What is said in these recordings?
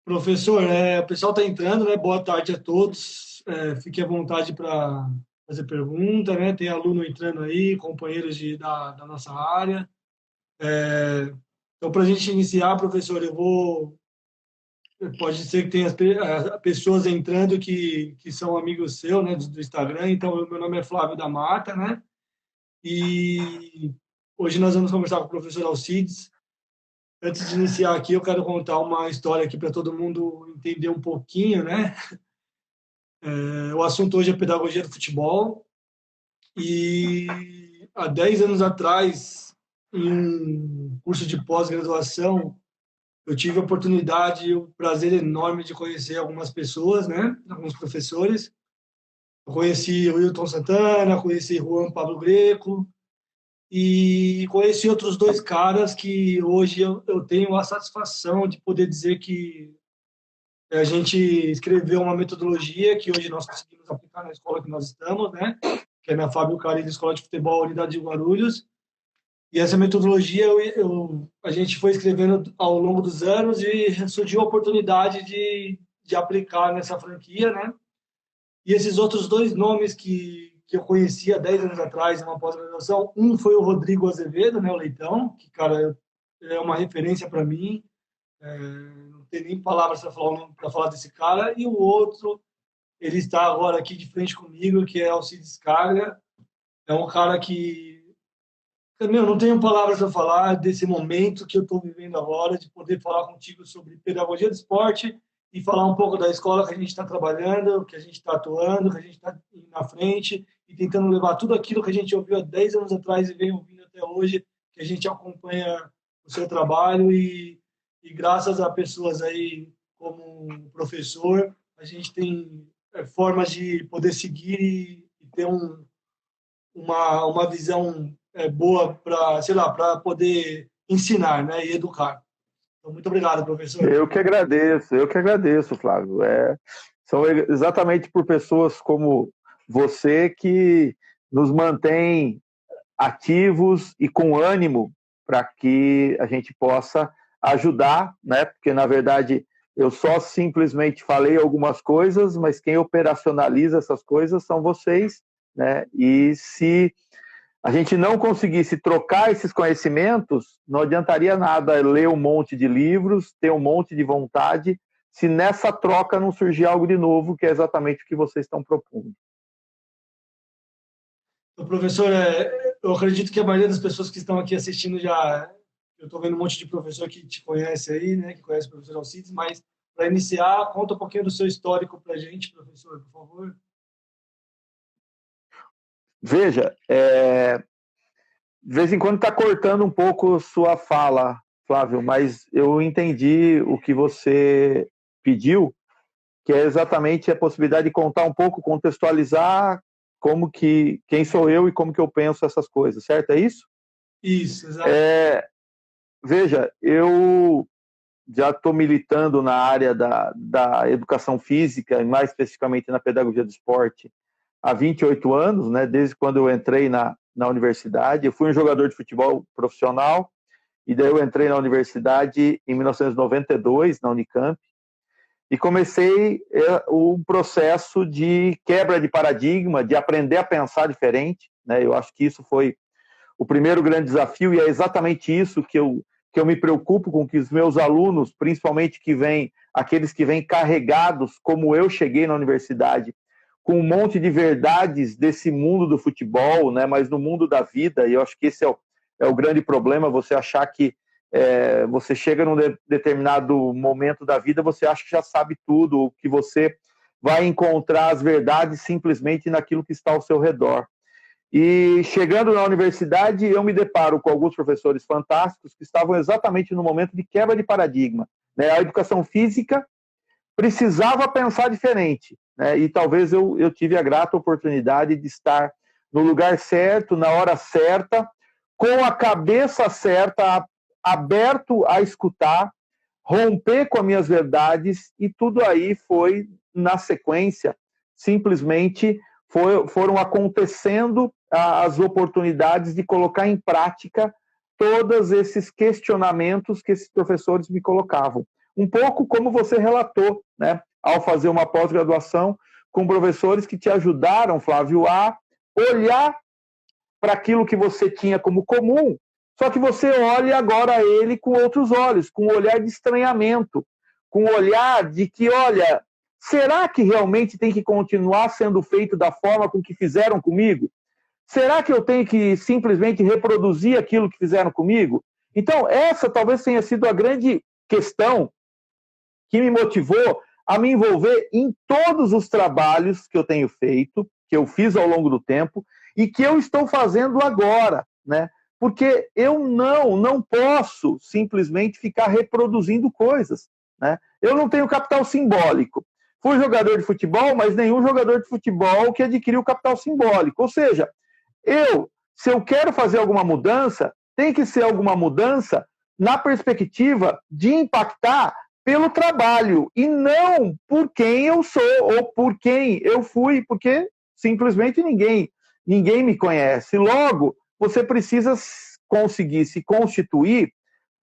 Professor, o pessoal está entrando, né? Boa tarde a todos. Fique à vontade para fazer pergunta, né? Tem aluno entrando aí, companheiros da nossa área. Então, para a gente iniciar, professor, pode ser que tenha pessoas entrando que são amigos seus, né? Do Instagram. Então, meu nome é Flávio da Mata, né? E hoje nós vamos conversar com o professor Alcides. Antes de iniciar aqui, eu quero contar uma história aqui para todo mundo entender um pouquinho, né? O assunto hoje é pedagogia do futebol e há 10 anos atrás, em um curso de pós-graduação, eu tive a oportunidade e o prazer enorme de conhecer algumas pessoas, né? Alguns professores. Eu conheci o Wilton Santana, conheci Juan Pablo Greco e conheci outros dois caras que hoje eu tenho a satisfação de poder dizer que a gente escreveu uma metodologia que hoje nós conseguimos aplicar na escola que nós estamos, né? Que é na Fábio Carilli Escola de Futebol, Unidade de Guarulhos. E essa metodologia a gente foi escrevendo ao longo dos anos e surgiu a oportunidade de aplicar nessa franquia, né? E esses outros dois nomes que eu conhecia 10 anos atrás, em uma pós-graduação, um foi o Rodrigo Azevedo, né? O Leitão, que, cara, é uma referência para mim. Não tem nem palavras para falar desse cara. E o outro, ele está agora aqui de frente comigo, que é Alcides Carga. É um cara que, meu, não tenho palavras para falar desse momento que eu estou vivendo agora, de poder falar contigo sobre pedagogia do esporte e falar um pouco da escola que a gente está trabalhando, que a gente está atuando, que a gente está indo na frente e tentando levar tudo aquilo que a gente ouviu há 10 anos atrás e vem ouvindo até hoje, que a gente acompanha o seu trabalho e graças a pessoas aí como o professor, a gente tem formas de poder seguir e ter uma visão boa para, sei lá, para poder ensinar, né, e educar. Então, muito obrigado, professor. Eu que agradeço, Flávio. São exatamente por pessoas como você que nos mantém ativos e com ânimo para que a gente possa ajudar, né? Porque, na verdade, eu só simplesmente falei algumas coisas, mas quem operacionaliza essas coisas são vocês, né? E se a gente não conseguisse trocar esses conhecimentos, não adiantaria nada ler um monte de livros, ter um monte de vontade, se nessa troca não surgir algo de novo, que é exatamente o que vocês estão propondo. Então, professor, eu acredito que a maioria das pessoas que estão aqui assistindo já... Eu estou vendo um monte de professor que te conhece aí, né, que conhece o professor Alcides, mas para iniciar, conta um pouquinho do seu histórico para a gente, professor, por favor. Veja, de vez em quando está cortando um pouco sua fala, Flávio, mas eu entendi o que você pediu, que é exatamente a possibilidade de contar um pouco, contextualizar quem sou eu e como que eu penso essas coisas, certo? É isso? Isso, exato. Veja, eu já estou militando na área da educação física, e mais especificamente na pedagogia do esporte, há 28 anos, né, desde quando eu entrei na universidade. Eu fui um jogador de futebol profissional, e daí eu entrei na universidade em 1992, na Unicamp, e comecei um processo de quebra de paradigma, de aprender a pensar diferente, né? Eu acho que isso foi o primeiro grande desafio, e é exatamente isso que eu me preocupo com, que os meus alunos, principalmente aqueles que vêm carregados, como eu cheguei na universidade, com um monte de verdades desse mundo do futebol, né, mas no mundo da vida, e eu acho que esse é o grande problema, você achar que você chega num determinado momento da vida, você acha que já sabe tudo, ou que você vai encontrar as verdades simplesmente naquilo que está ao seu redor. E chegando na universidade, eu me deparo com alguns professores fantásticos que estavam exatamente no momento de quebra de paradigma, né? A educação física precisava pensar diferente, né? E talvez eu tive a grata oportunidade de estar no lugar certo, na hora certa, com a cabeça certa, aberto a escutar, romper com as minhas verdades, e tudo aí foi, na sequência, simplesmente foram acontecendo as oportunidades de colocar em prática todos esses questionamentos que esses professores me colocavam. um pouco como você relatou, né, ao fazer uma pós-graduação com professores que te ajudaram, Flávio, a olhar para aquilo que você tinha como comum, só que você olha agora ele com outros olhos, com um olhar de estranhamento, com um olhar de que, olha, será que realmente tem que continuar sendo feito da forma com que fizeram comigo? Será que eu tenho que simplesmente reproduzir aquilo que fizeram comigo? Então, essa talvez tenha sido a grande questão que me motivou a me envolver em todos os trabalhos que eu tenho feito, que eu fiz ao longo do tempo e que eu estou fazendo agora, né? Porque eu não posso simplesmente ficar reproduzindo coisas, né? Eu não tenho capital simbólico. Fui jogador de futebol, mas nenhum jogador de futebol que adquiriu capital simbólico. Ou seja, se eu quero fazer alguma mudança, tem que ser alguma mudança na perspectiva de impactar pelo trabalho e não por quem eu sou ou por quem eu fui, porque simplesmente ninguém me conhece. Logo, você precisa conseguir se constituir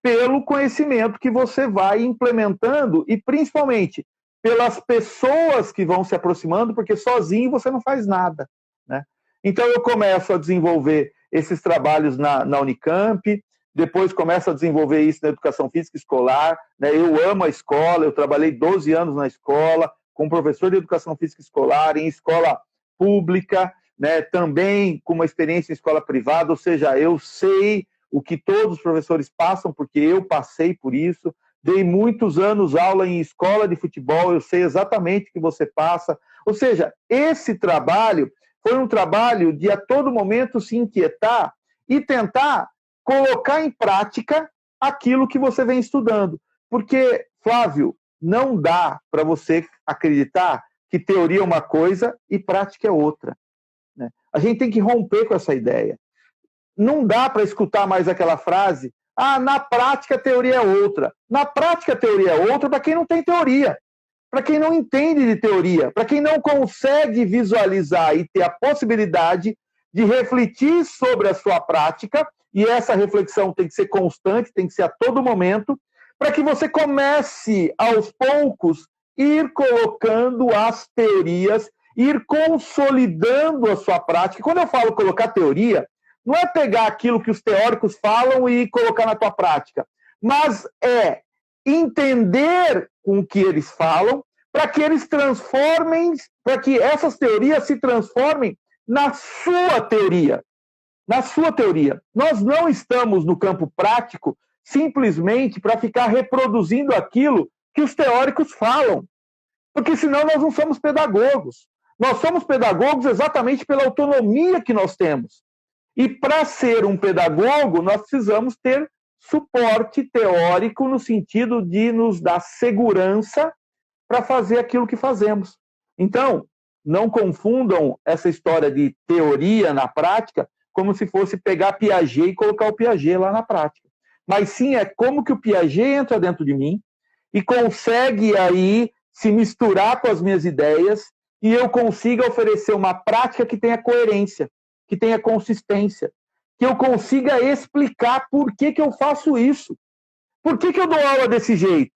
pelo conhecimento que você vai implementando e principalmente pelas pessoas que vão se aproximando, porque sozinho você não faz nada, né? Então eu começo a desenvolver esses trabalhos na Unicamp, depois começo a desenvolver isso na educação física escolar, né? Eu amo a escola, eu trabalhei 12 anos na escola, como professor de educação física escolar, em escola pública, né? Também com uma experiência em escola privada, ou seja, eu sei o que todos os professores passam, porque eu passei por isso, dei muitos anos aula em escola de futebol, eu sei exatamente o que você passa, ou seja, esse trabalho foi um trabalho de a todo momento se inquietar e tentar colocar em prática aquilo que você vem estudando. Porque, Flávio, não dá para você acreditar que teoria é uma coisa e prática é outra, né? A gente tem que romper com essa ideia. Não dá para escutar mais aquela frase, na prática a teoria é outra. Na prática a teoria é outra para quem não tem teoria, para quem não entende de teoria, para quem não consegue visualizar e ter a possibilidade de refletir sobre a sua prática, e essa reflexão tem que ser constante, tem que ser a todo momento, para que você comece, aos poucos, ir colocando as teorias, ir consolidando a sua prática. Quando eu falo colocar teoria, não é pegar aquilo que os teóricos falam e colocar na tua prática, mas é entender com o que eles falam, para que eles transformem, para que essas teorias se transformem na sua teoria. Na sua teoria. Nós não estamos no campo prático simplesmente para ficar reproduzindo aquilo que os teóricos falam, porque senão nós não somos pedagogos. Nós somos pedagogos exatamente pela autonomia que nós temos. E para ser um pedagogo, nós precisamos ter suporte teórico no sentido de nos dar segurança para fazer aquilo que fazemos. Então, não confundam essa história de teoria na prática como se fosse pegar Piaget e colocar o Piaget lá na prática. Mas sim, é como que o Piaget entra dentro de mim e consegue aí se misturar com as minhas ideias e eu consiga oferecer uma prática que tenha coerência, que tenha consistência, que eu consiga explicar por que eu faço isso. Por que eu dou aula desse jeito?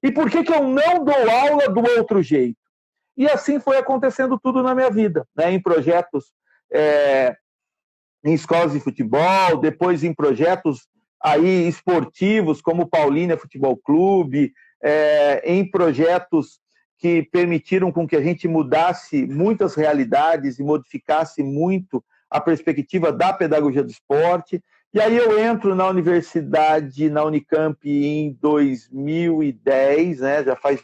E por que eu não dou aula do outro jeito? E assim foi acontecendo tudo na minha vida, né? Em projetos, em escolas de futebol, depois em projetos aí esportivos, como o Paulínia Futebol Clube, em projetos que permitiram com que a gente mudasse muitas realidades e modificasse muito a perspectiva da pedagogia do esporte. E aí eu entro na universidade, na Unicamp, em 2010, né? Já faz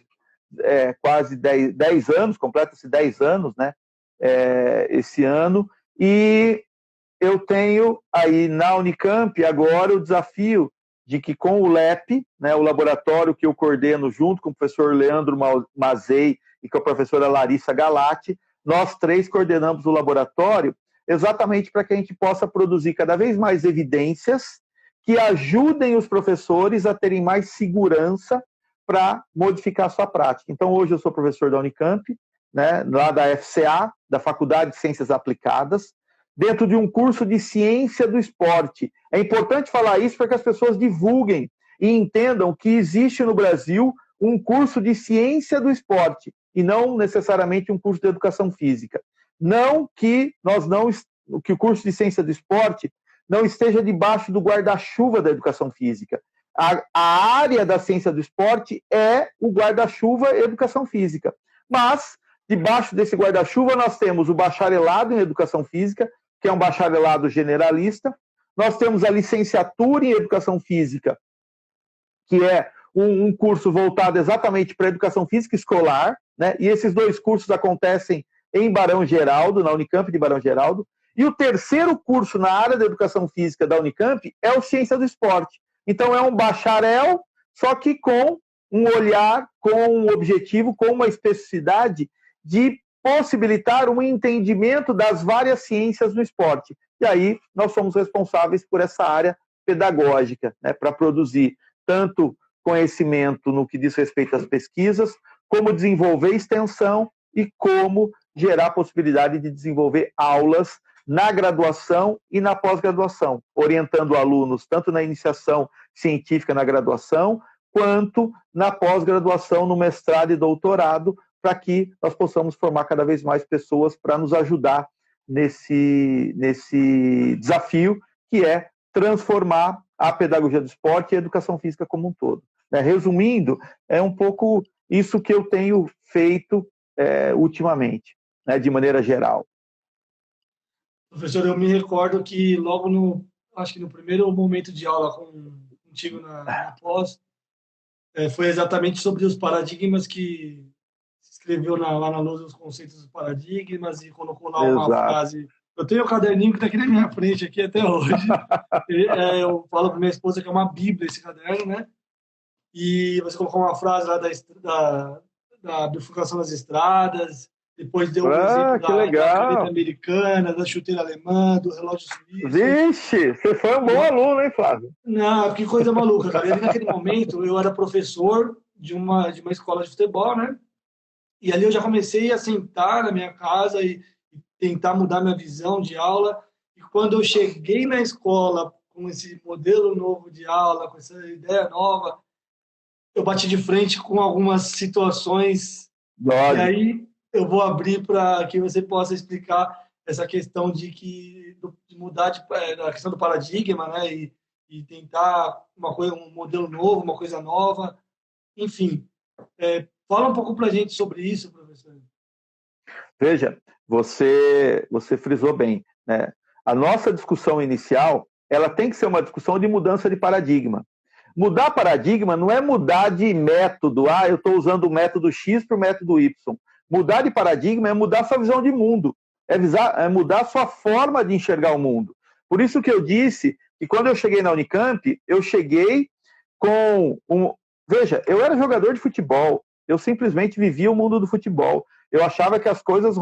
quase 10 anos, completa-se 10 anos, né? Esse ano, e eu tenho aí na Unicamp agora o desafio de que com o LEP, né, o laboratório que eu coordeno junto com o professor Leandro Mazei e com a professora Larissa Galati, nós três coordenamos o laboratório exatamente para que a gente possa produzir cada vez mais evidências que ajudem os professores a terem mais segurança para modificar a sua prática. Então, hoje eu sou professor da Unicamp, né, lá da FCA, da Faculdade de Ciências Aplicadas, dentro de um curso de ciência do esporte. É importante falar isso para que as pessoas divulguem e entendam que existe no Brasil um curso de ciência do esporte e não necessariamente um curso de educação física. Não que que o curso de ciência do esporte não esteja debaixo do guarda-chuva da educação física. A área da ciência do esporte é o guarda-chuva educação física. Mas, debaixo desse guarda-chuva, nós temos o bacharelado em educação física, que é um bacharelado generalista. Nós temos a licenciatura em educação física, que é um curso voltado exatamente para a educação física escolar, né? E esses dois cursos acontecem em Barão Geraldo, na Unicamp de Barão Geraldo. E o terceiro curso na área da educação física da Unicamp é o Ciência do Esporte. Então, é um bacharel, só que com um olhar, com um objetivo, com uma especificidade de possibilitar um entendimento das várias ciências do esporte. E aí, nós somos responsáveis por essa área pedagógica, né, para produzir tanto conhecimento no que diz respeito às pesquisas, como desenvolver extensão e como gerar a possibilidade de desenvolver aulas na graduação e na pós-graduação, orientando alunos tanto na iniciação científica na graduação, quanto na pós-graduação, no mestrado e doutorado, para que nós possamos formar cada vez mais pessoas para nos ajudar nesse desafio, que é transformar a pedagogia do esporte e a educação física como um todo. Resumindo, é um pouco isso que eu tenho feito ultimamente, né, de maneira geral. Professor, eu me recordo que logo acho que no primeiro momento de aula contigo na pós, foi exatamente sobre os paradigmas que se escreveu lá na lousa os conceitos dos paradigmas e colocou lá uma frase. Eu tenho o caderninho que está aqui na minha frente aqui até hoje. Eu falo para minha esposa que é uma bíblia esse caderno, né? E você colocou uma frase lá da bifurcação das estradas, depois deu um exemplo da caneta americana, da chuteira alemã, do relógio suíço. Vixe, você foi um bom aluno, hein, Flávio? Não, que coisa maluca, cara. E naquele momento, eu era professor de uma escola de futebol, né? E ali eu já comecei a sentar na minha casa e tentar mudar minha visão de aula. E quando eu cheguei na escola com esse modelo novo de aula, com essa ideia nova, eu bati de frente com algumas situações. Lógico. E aí eu vou abrir para que você possa explicar essa questão de mudar a questão do paradigma, né? E tentar um modelo novo, uma coisa nova. Enfim, fala um pouco para a gente sobre isso, professor. Veja, você frisou bem, né? A nossa discussão inicial, ela tem que ser uma discussão de mudança de paradigma. Mudar paradigma não é mudar de método. Eu estou usando o método X para o método Y. Mudar de paradigma é mudar sua visão de mundo. É mudar a sua forma de enxergar o mundo. Por isso que eu disse que quando eu cheguei na Unicamp, eu cheguei com Veja, eu era jogador de futebol. Eu simplesmente vivia o mundo do futebol. Eu achava que as coisas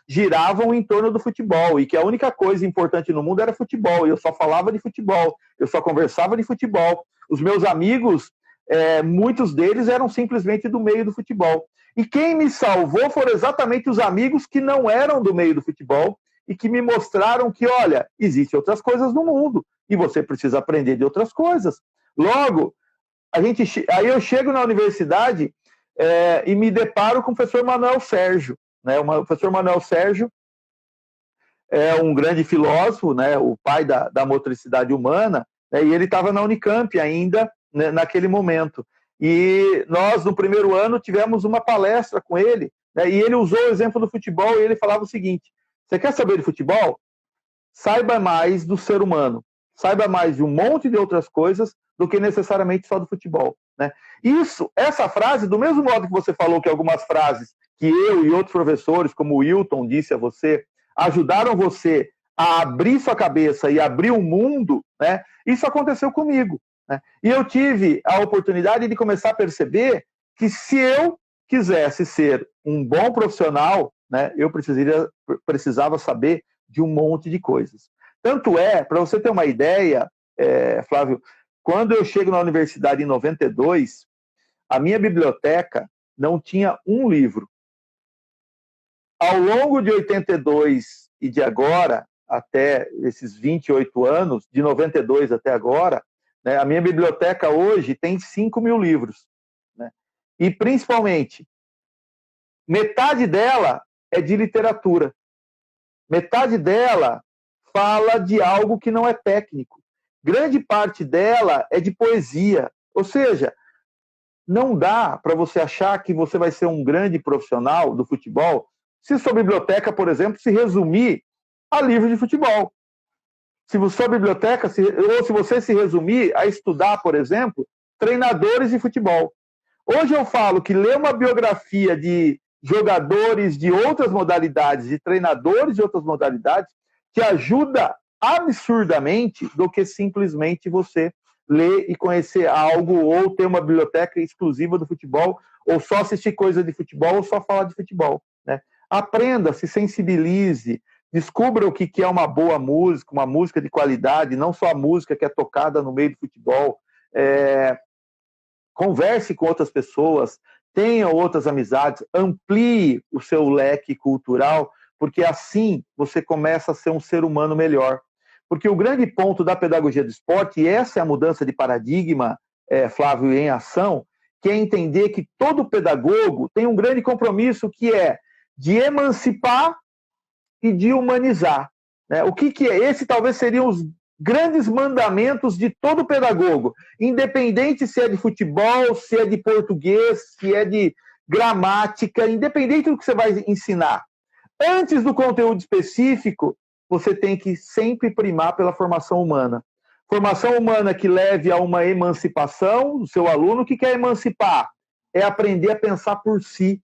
giravam em torno do futebol e que a única coisa importante no mundo era futebol. E eu só falava de futebol, eu só conversava de futebol. Os meus amigos, muitos deles eram simplesmente do meio do futebol. E quem me salvou foram exatamente os amigos que não eram do meio do futebol e que me mostraram que, olha, existem outras coisas no mundo e você precisa aprender de outras coisas. Logo, aí eu chego na universidade e me deparo com o professor Manuel Sérgio. Né? O professor Manuel Sérgio é um grande filósofo, né? O pai da motricidade humana, né? E ele estava na Unicamp ainda, né, naquele momento. E nós, no primeiro ano, tivemos uma palestra com ele, né? E ele usou o exemplo do futebol e ele falava o seguinte: você quer saber de futebol? Saiba mais do ser humano, saiba mais de um monte de outras coisas do que necessariamente só do futebol. Né? Essa frase, do mesmo modo que você falou que algumas frases que eu e outros professores, como o Wilton disse a você, ajudaram você a abrir sua cabeça e abrir o mundo, né? Isso aconteceu comigo. Né? E eu tive a oportunidade de começar a perceber que se eu quisesse ser um bom profissional, né, eu precisava saber de um monte de coisas. Tanto para você ter uma ideia, Flávio, quando eu chego na universidade em 92, a minha biblioteca não tinha um livro. Ao longo de 82 e de agora, até esses 28 anos, de 92 até agora, né, a minha biblioteca hoje tem 5.000 livros. Né? E, principalmente, metade dela é de literatura. Metade dela fala de algo que não é técnico. Grande parte dela é de poesia. Ou seja, não dá para você achar que você vai ser um grande profissional do futebol se sua biblioteca, por exemplo, se resumir a livro de futebol. Se sua biblioteca, ou se você se resumir a estudar, por exemplo, treinadores de futebol. Hoje eu falo que ler uma biografia de jogadores de outras modalidades, de treinadores de outras modalidades, te ajuda absurdamente do que simplesmente você ler e conhecer algo ou ter uma biblioteca exclusiva do futebol, ou só assistir coisa de futebol, ou só falar de futebol, né? Aprenda, se sensibilize, descubra o que é uma boa música, uma música de qualidade, não só a música que é tocada no meio do futebol. Converse com outras pessoas, tenha outras amizades, amplie o seu leque cultural, porque assim você começa a ser um ser humano melhor. Porque o grande ponto da pedagogia do esporte, e essa é a mudança de paradigma, Flávio, em ação, que é entender que todo pedagogo tem um grande compromisso, que é de emancipar e de humanizar. Né? O que é? Esse talvez seriam os grandes mandamentos de todo pedagogo, independente se é de futebol, se é de português, se é de gramática, independente do que você vai ensinar. Antes do conteúdo específico, você tem que sempre primar pela formação humana. Formação humana que leve a uma emancipação do seu aluno. O que é emancipar? É aprender a pensar por si,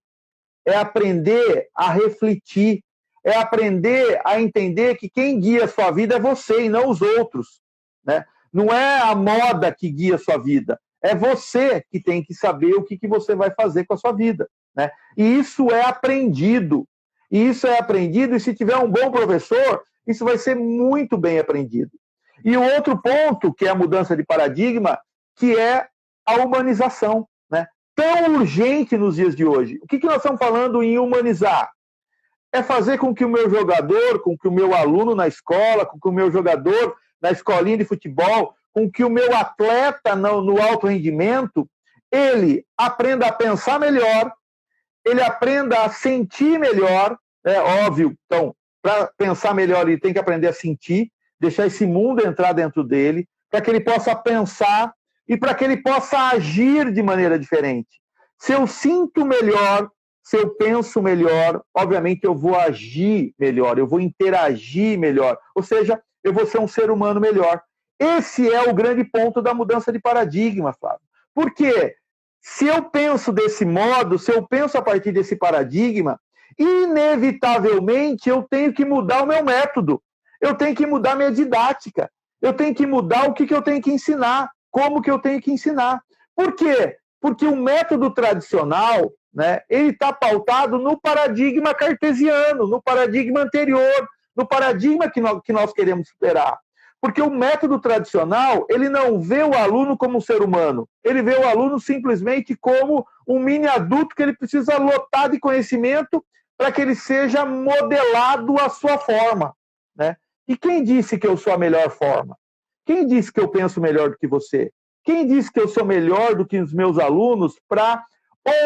é aprender a refletir, é aprender a entender que quem guia a sua vida é você e não os outros, né? Não é a moda que guia a sua vida, é você que tem que saber o que você vai fazer com a sua vida, né? E isso é aprendido, e se tiver um bom professor, isso vai ser muito bem aprendido. E o outro ponto, que é a mudança de paradigma, que é a humanização, né? Tão urgente nos dias de hoje. O que nós estamos falando em humanizar? É fazer com que o meu jogador, com que o meu aluno na escola, com que o meu jogador na escolinha de futebol, com que o meu atleta no alto rendimento, ele aprenda a pensar melhor, ele aprenda a sentir melhor, é óbvio. Então, para pensar melhor, ele tem que aprender a sentir, deixar esse mundo entrar dentro dele, para que ele possa pensar e para que ele possa agir de maneira diferente. Se eu sinto melhor, se eu penso melhor, obviamente eu vou agir melhor, eu vou interagir melhor, ou seja, eu vou ser um ser humano melhor. Esse é o grande ponto da mudança de paradigma, Flávio. Por quê? Se eu penso desse modo, se eu penso a partir desse paradigma, inevitavelmente eu tenho que mudar o meu método, eu tenho que mudar minha didática, eu tenho que mudar o que eu tenho que ensinar, como que eu tenho que ensinar. Por quê? Porque o método tradicional, né, ele está pautado no paradigma cartesiano, no paradigma anterior, no paradigma que nós queremos superar. Porque o método tradicional, ele não vê o aluno como um ser humano, ele vê o aluno simplesmente como um mini adulto que ele precisa lotar de conhecimento para que ele seja modelado à sua forma, né? E quem disse que eu sou a melhor forma? Quem disse que eu penso melhor do que você? Quem disse que eu sou melhor do que os meus alunos para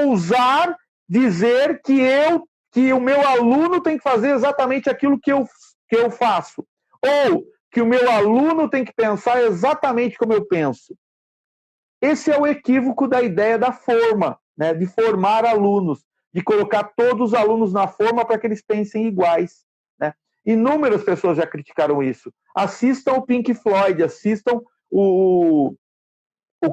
ousar dizer que o meu aluno tem que fazer exatamente aquilo que eu faço? Ou que o meu aluno tem que pensar exatamente como eu penso? Esse é o equívoco da ideia da forma, né? De formar alunos, de colocar todos os alunos na forma para que eles pensem iguais, né? Inúmeras pessoas já criticaram isso. Assistam o Pink Floyd, assistam o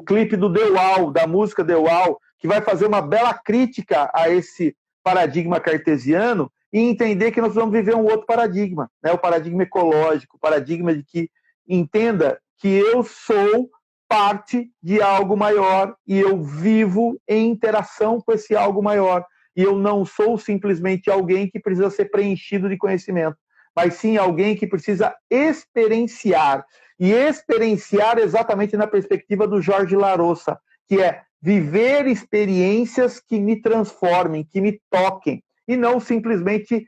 clipe do The Wall, da música The Wall, que vai fazer uma bela crítica a esse paradigma cartesiano e entender que nós vamos viver um outro paradigma, né? O paradigma ecológico, o paradigma de que entenda que eu sou parte de algo maior e eu vivo em interação com esse algo maior. E eu não sou simplesmente alguém que precisa ser preenchido de conhecimento, mas sim alguém que precisa experienciar. E experienciar exatamente na perspectiva do Jorge Larossa, que é viver experiências que me transformem, que me toquem, e não simplesmente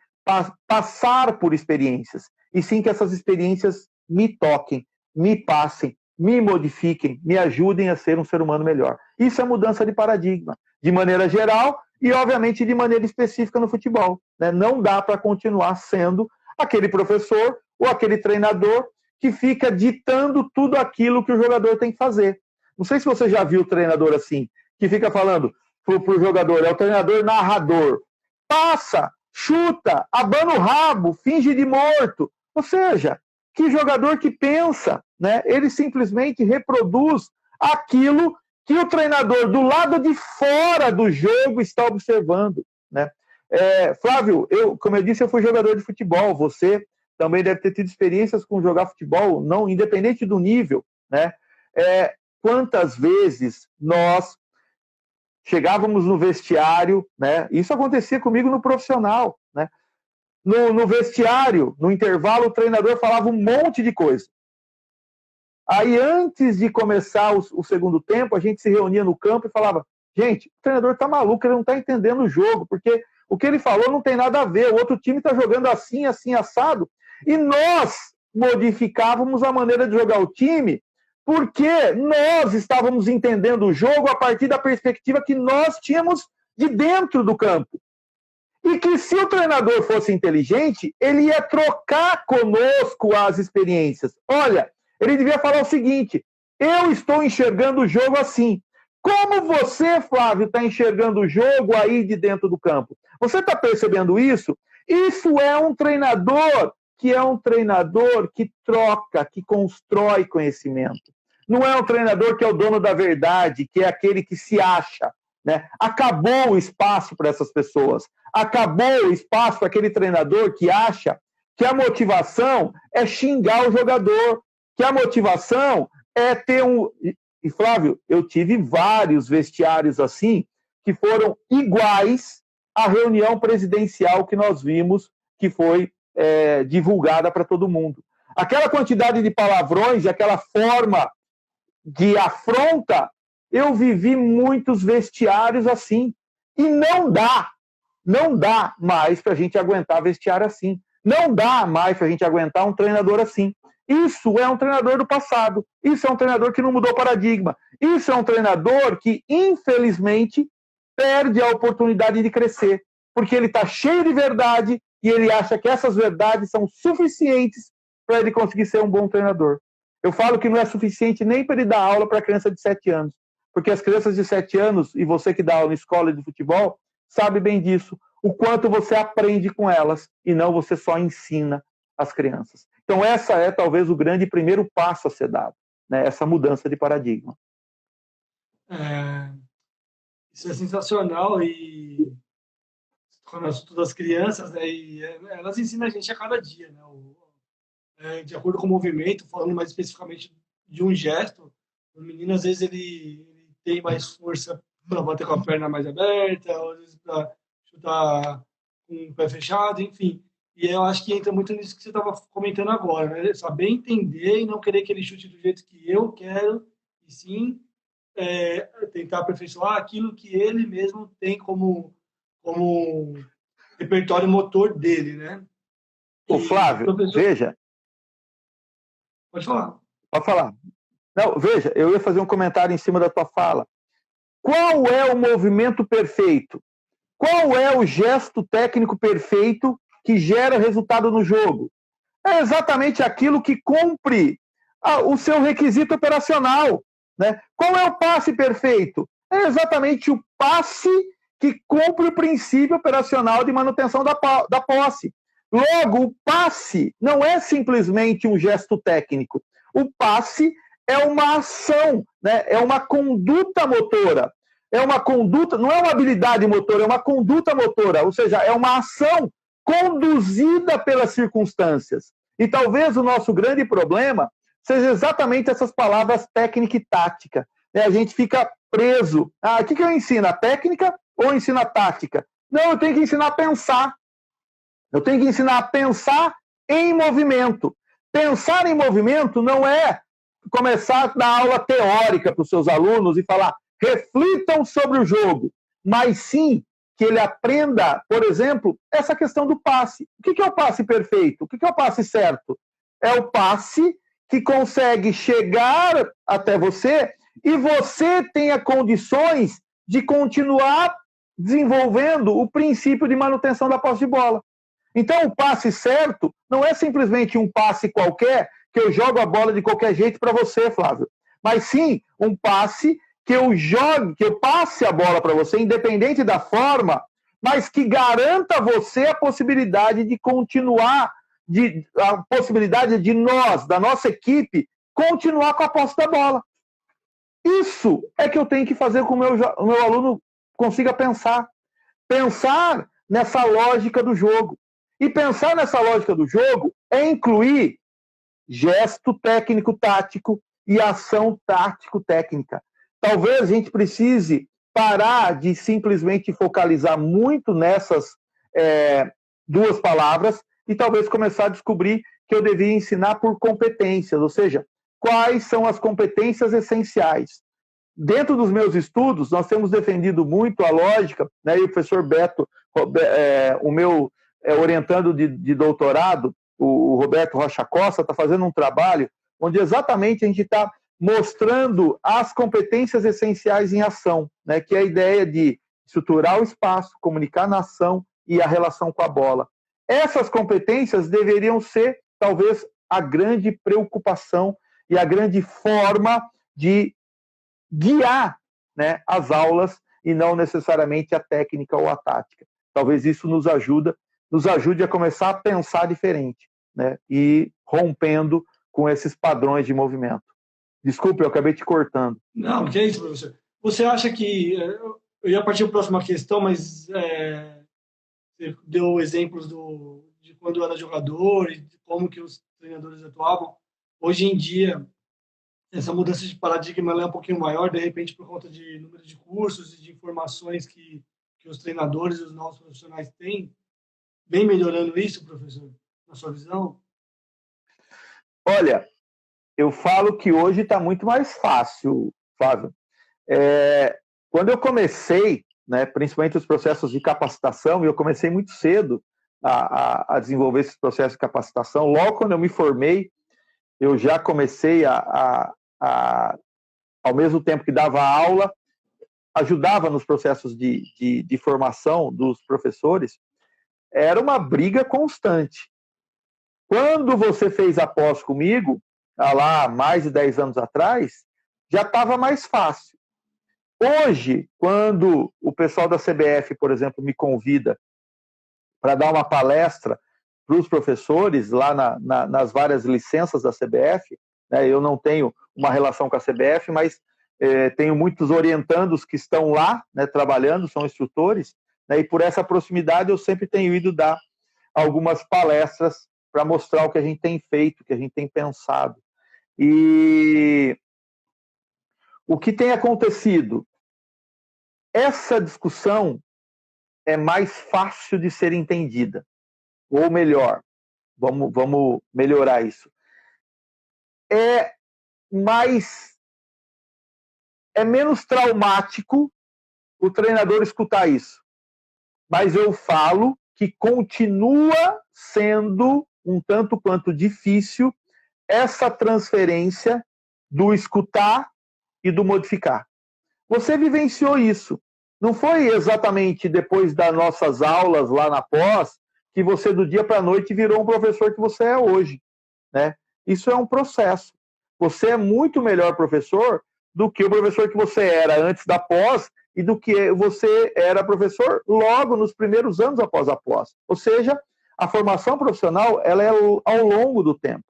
passar por experiências, e sim que essas experiências me toquem, me passem, me modifiquem, me ajudem a ser um ser humano melhor. Isso é mudança de paradigma, de maneira geral e, obviamente, de maneira específica no futebol, né? Não dá para continuar sendo aquele professor ou aquele treinador que fica ditando tudo aquilo que o jogador tem que fazer. Não sei se você já viu o treinador assim, que fica falando para o jogador, é o treinador narrador. Passa, chuta, abana o rabo, finge de morto. Ou seja, que jogador que pensa, né? Ele simplesmente reproduz aquilo que o treinador do lado de fora do jogo está observando, né? Flávio, como eu disse, eu fui jogador de futebol. Você também deve ter tido experiências com jogar futebol, não independente do nível, né? Quantas vezes nós chegávamos no vestiário, né? Isso acontecia comigo no profissional, né? No vestiário, no intervalo, o treinador falava um monte de coisa. Aí, antes de começar o segundo tempo, a gente se reunia no campo e falava: gente, o treinador tá maluco, ele não tá entendendo o jogo, porque o que ele falou não tem nada a ver, o outro time tá jogando assim, assim, assado. E nós modificávamos a maneira de jogar o time, porque nós estávamos entendendo o jogo a partir da perspectiva que nós tínhamos de dentro do campo. E que se o treinador fosse inteligente, ele ia trocar conosco as experiências. Olha, ele devia falar o seguinte: eu estou enxergando o jogo assim. Como você, Flávio, está enxergando o jogo aí de dentro do campo? Você está percebendo isso? Isso é um treinador que troca, que constrói conhecimento. Não é um treinador que é o dono da verdade, que é aquele que se acha, né? Acabou o espaço para essas pessoas. Acabou o espaço para aquele treinador que acha que a motivação é xingar o jogador, que a motivação é ter um... E, Flávio, eu tive vários vestiários assim, que foram iguais à reunião presidencial que nós vimos, que foi divulgada para todo mundo. Aquela quantidade de palavrões, aquela forma de afronta, eu vivi muitos vestiários assim. E não dá mais para a gente aguentar vestiário assim. Não dá mais para a gente aguentar um treinador assim. Isso é um treinador do passado. Isso é um treinador que não mudou paradigma. Isso é um treinador que, infelizmente, perde a oportunidade de crescer. Porque ele está cheio de verdade e ele acha que essas verdades são suficientes para ele conseguir ser um bom treinador. Eu falo que não é suficiente nem para ele dar aula para criança de 7 anos. Porque as crianças de 7 anos, e você que dá aula em escola de futebol, sabe bem disso. O quanto você aprende com elas e não você só ensina as crianças. Então, essa é talvez o grande primeiro passo a ser dado, né? Essa mudança de paradigma. Isso é sensacional e quando eu estudo as crianças, né, e elas ensinam a gente a cada dia, né? De acordo com o movimento, falando mais especificamente de um gesto, o menino às vezes ele tem mais força para bater com a perna mais aberta, ou às vezes para chutar com o pé fechado, enfim. E eu acho que entra muito nisso que você estava comentando agora, né? Saber entender e não querer que ele chute do jeito que eu quero, e sim tentar aperfeiçoar aquilo que ele mesmo tem como repertório motor dele, né? Ô, Flávio, professor... veja... Pode falar. Pode falar. Não, veja, eu ia fazer um comentário em cima da tua fala. Qual é o movimento perfeito? Qual é o gesto técnico perfeito que gera resultado no jogo? É exatamente aquilo que cumpre o seu requisito operacional, né? Qual é o passe perfeito? É exatamente o passe que cumpre o princípio operacional de manutenção da posse. Logo, o passe não é simplesmente um gesto técnico. O passe é uma ação, né? É uma conduta motora. É uma conduta, não é uma habilidade motora, é uma conduta motora, ou seja, é uma ação conduzida pelas circunstâncias. E talvez o nosso grande problema seja exatamente essas palavras técnica e tática. A gente fica preso. O que eu ensino? A técnica ou ensino a tática? Não, eu tenho que ensinar a pensar. Eu tenho que ensinar a pensar em movimento. Pensar em movimento não é começar a dar aula teórica para os seus alunos e falar, reflitam sobre o jogo, mas sim que ele aprenda, por exemplo, essa questão do passe. O que é o passe perfeito? O que é o passe certo? É o passe que consegue chegar até você e você tenha condições de continuar desenvolvendo o princípio de manutenção da posse de bola. Então, o passe certo não é simplesmente um passe qualquer que eu jogo a bola de qualquer jeito para você, Flávio, mas sim um passe que eu jogue, que eu passe a bola para você, independente da forma, mas que garanta a você a possibilidade de continuar, a possibilidade de nós, da nossa equipe, continuar com a posse da bola. Isso é que eu tenho que fazer com que o meu aluno consiga pensar. Pensar nessa lógica do jogo. E pensar nessa lógica do jogo é incluir gesto técnico-tático e ação tático-técnica. Talvez a gente precise parar de simplesmente focalizar muito nessas duas palavras e talvez começar a descobrir que eu devia ensinar por competências, ou seja, quais são as competências essenciais. Dentro dos meus estudos, nós temos defendido muito a lógica, né, e o professor Beto, o meu orientando de doutorado, o Roberto Rocha Costa, está fazendo um trabalho onde exatamente a gente está mostrando as competências essenciais em ação, né, que é a ideia de estruturar o espaço, comunicar na ação e a relação com a bola. Essas competências deveriam ser, talvez, a grande preocupação e a grande forma de guiar, né, as aulas e não necessariamente a técnica ou a tática. Talvez isso nos ajude a começar a pensar diferente, né, e rompendo com esses padrões de movimento. Desculpe, eu acabei te cortando. Não, que é isso, professor. Você acha que... Eu ia partir para a próxima questão, mas você deu exemplos de quando eu era jogador e de como que os treinadores atuavam. Hoje em dia, essa mudança de paradigma é um pouquinho maior, de repente, por conta de número de cursos e de informações que os treinadores e os novos profissionais têm. Vem melhorando isso, professor, na sua visão? Olha, eu falo que hoje está muito mais fácil, Flávio. Quando eu comecei, né, principalmente os processos de capacitação, e eu comecei muito cedo a desenvolver esses processos de capacitação, logo quando eu me formei, eu já comecei ao mesmo tempo que dava aula, ajudava nos processos de formação dos professores. Era uma briga constante. Quando você fez a pós comigo, lá mais de 10 anos atrás, já estava mais fácil. Hoje, quando o pessoal da CBF, por exemplo, me convida para dar uma palestra para os professores lá nas várias licenças da CBF, né, eu não tenho uma relação com a CBF, mas tenho muitos orientandos que estão lá, né, trabalhando, são instrutores, né, e por essa proximidade eu sempre tenho ido dar algumas palestras para mostrar o que a gente tem feito, o que a gente tem pensado. E o que tem acontecido? Essa discussão é mais fácil de ser entendida. Ou melhor, vamos melhorar isso. É menos traumático o treinador escutar isso. Mas eu falo que continua sendo um tanto quanto difícil essa transferência do escutar e do modificar. Você vivenciou isso. Não foi exatamente depois das nossas aulas lá na pós que você do dia para a noite virou um professor que você é hoje, né? Isso é um processo. Você é muito melhor professor do que o professor que você era antes da pós e do que você era professor logo nos primeiros anos após a pós. Ou seja, a formação profissional ela é ao longo do tempo.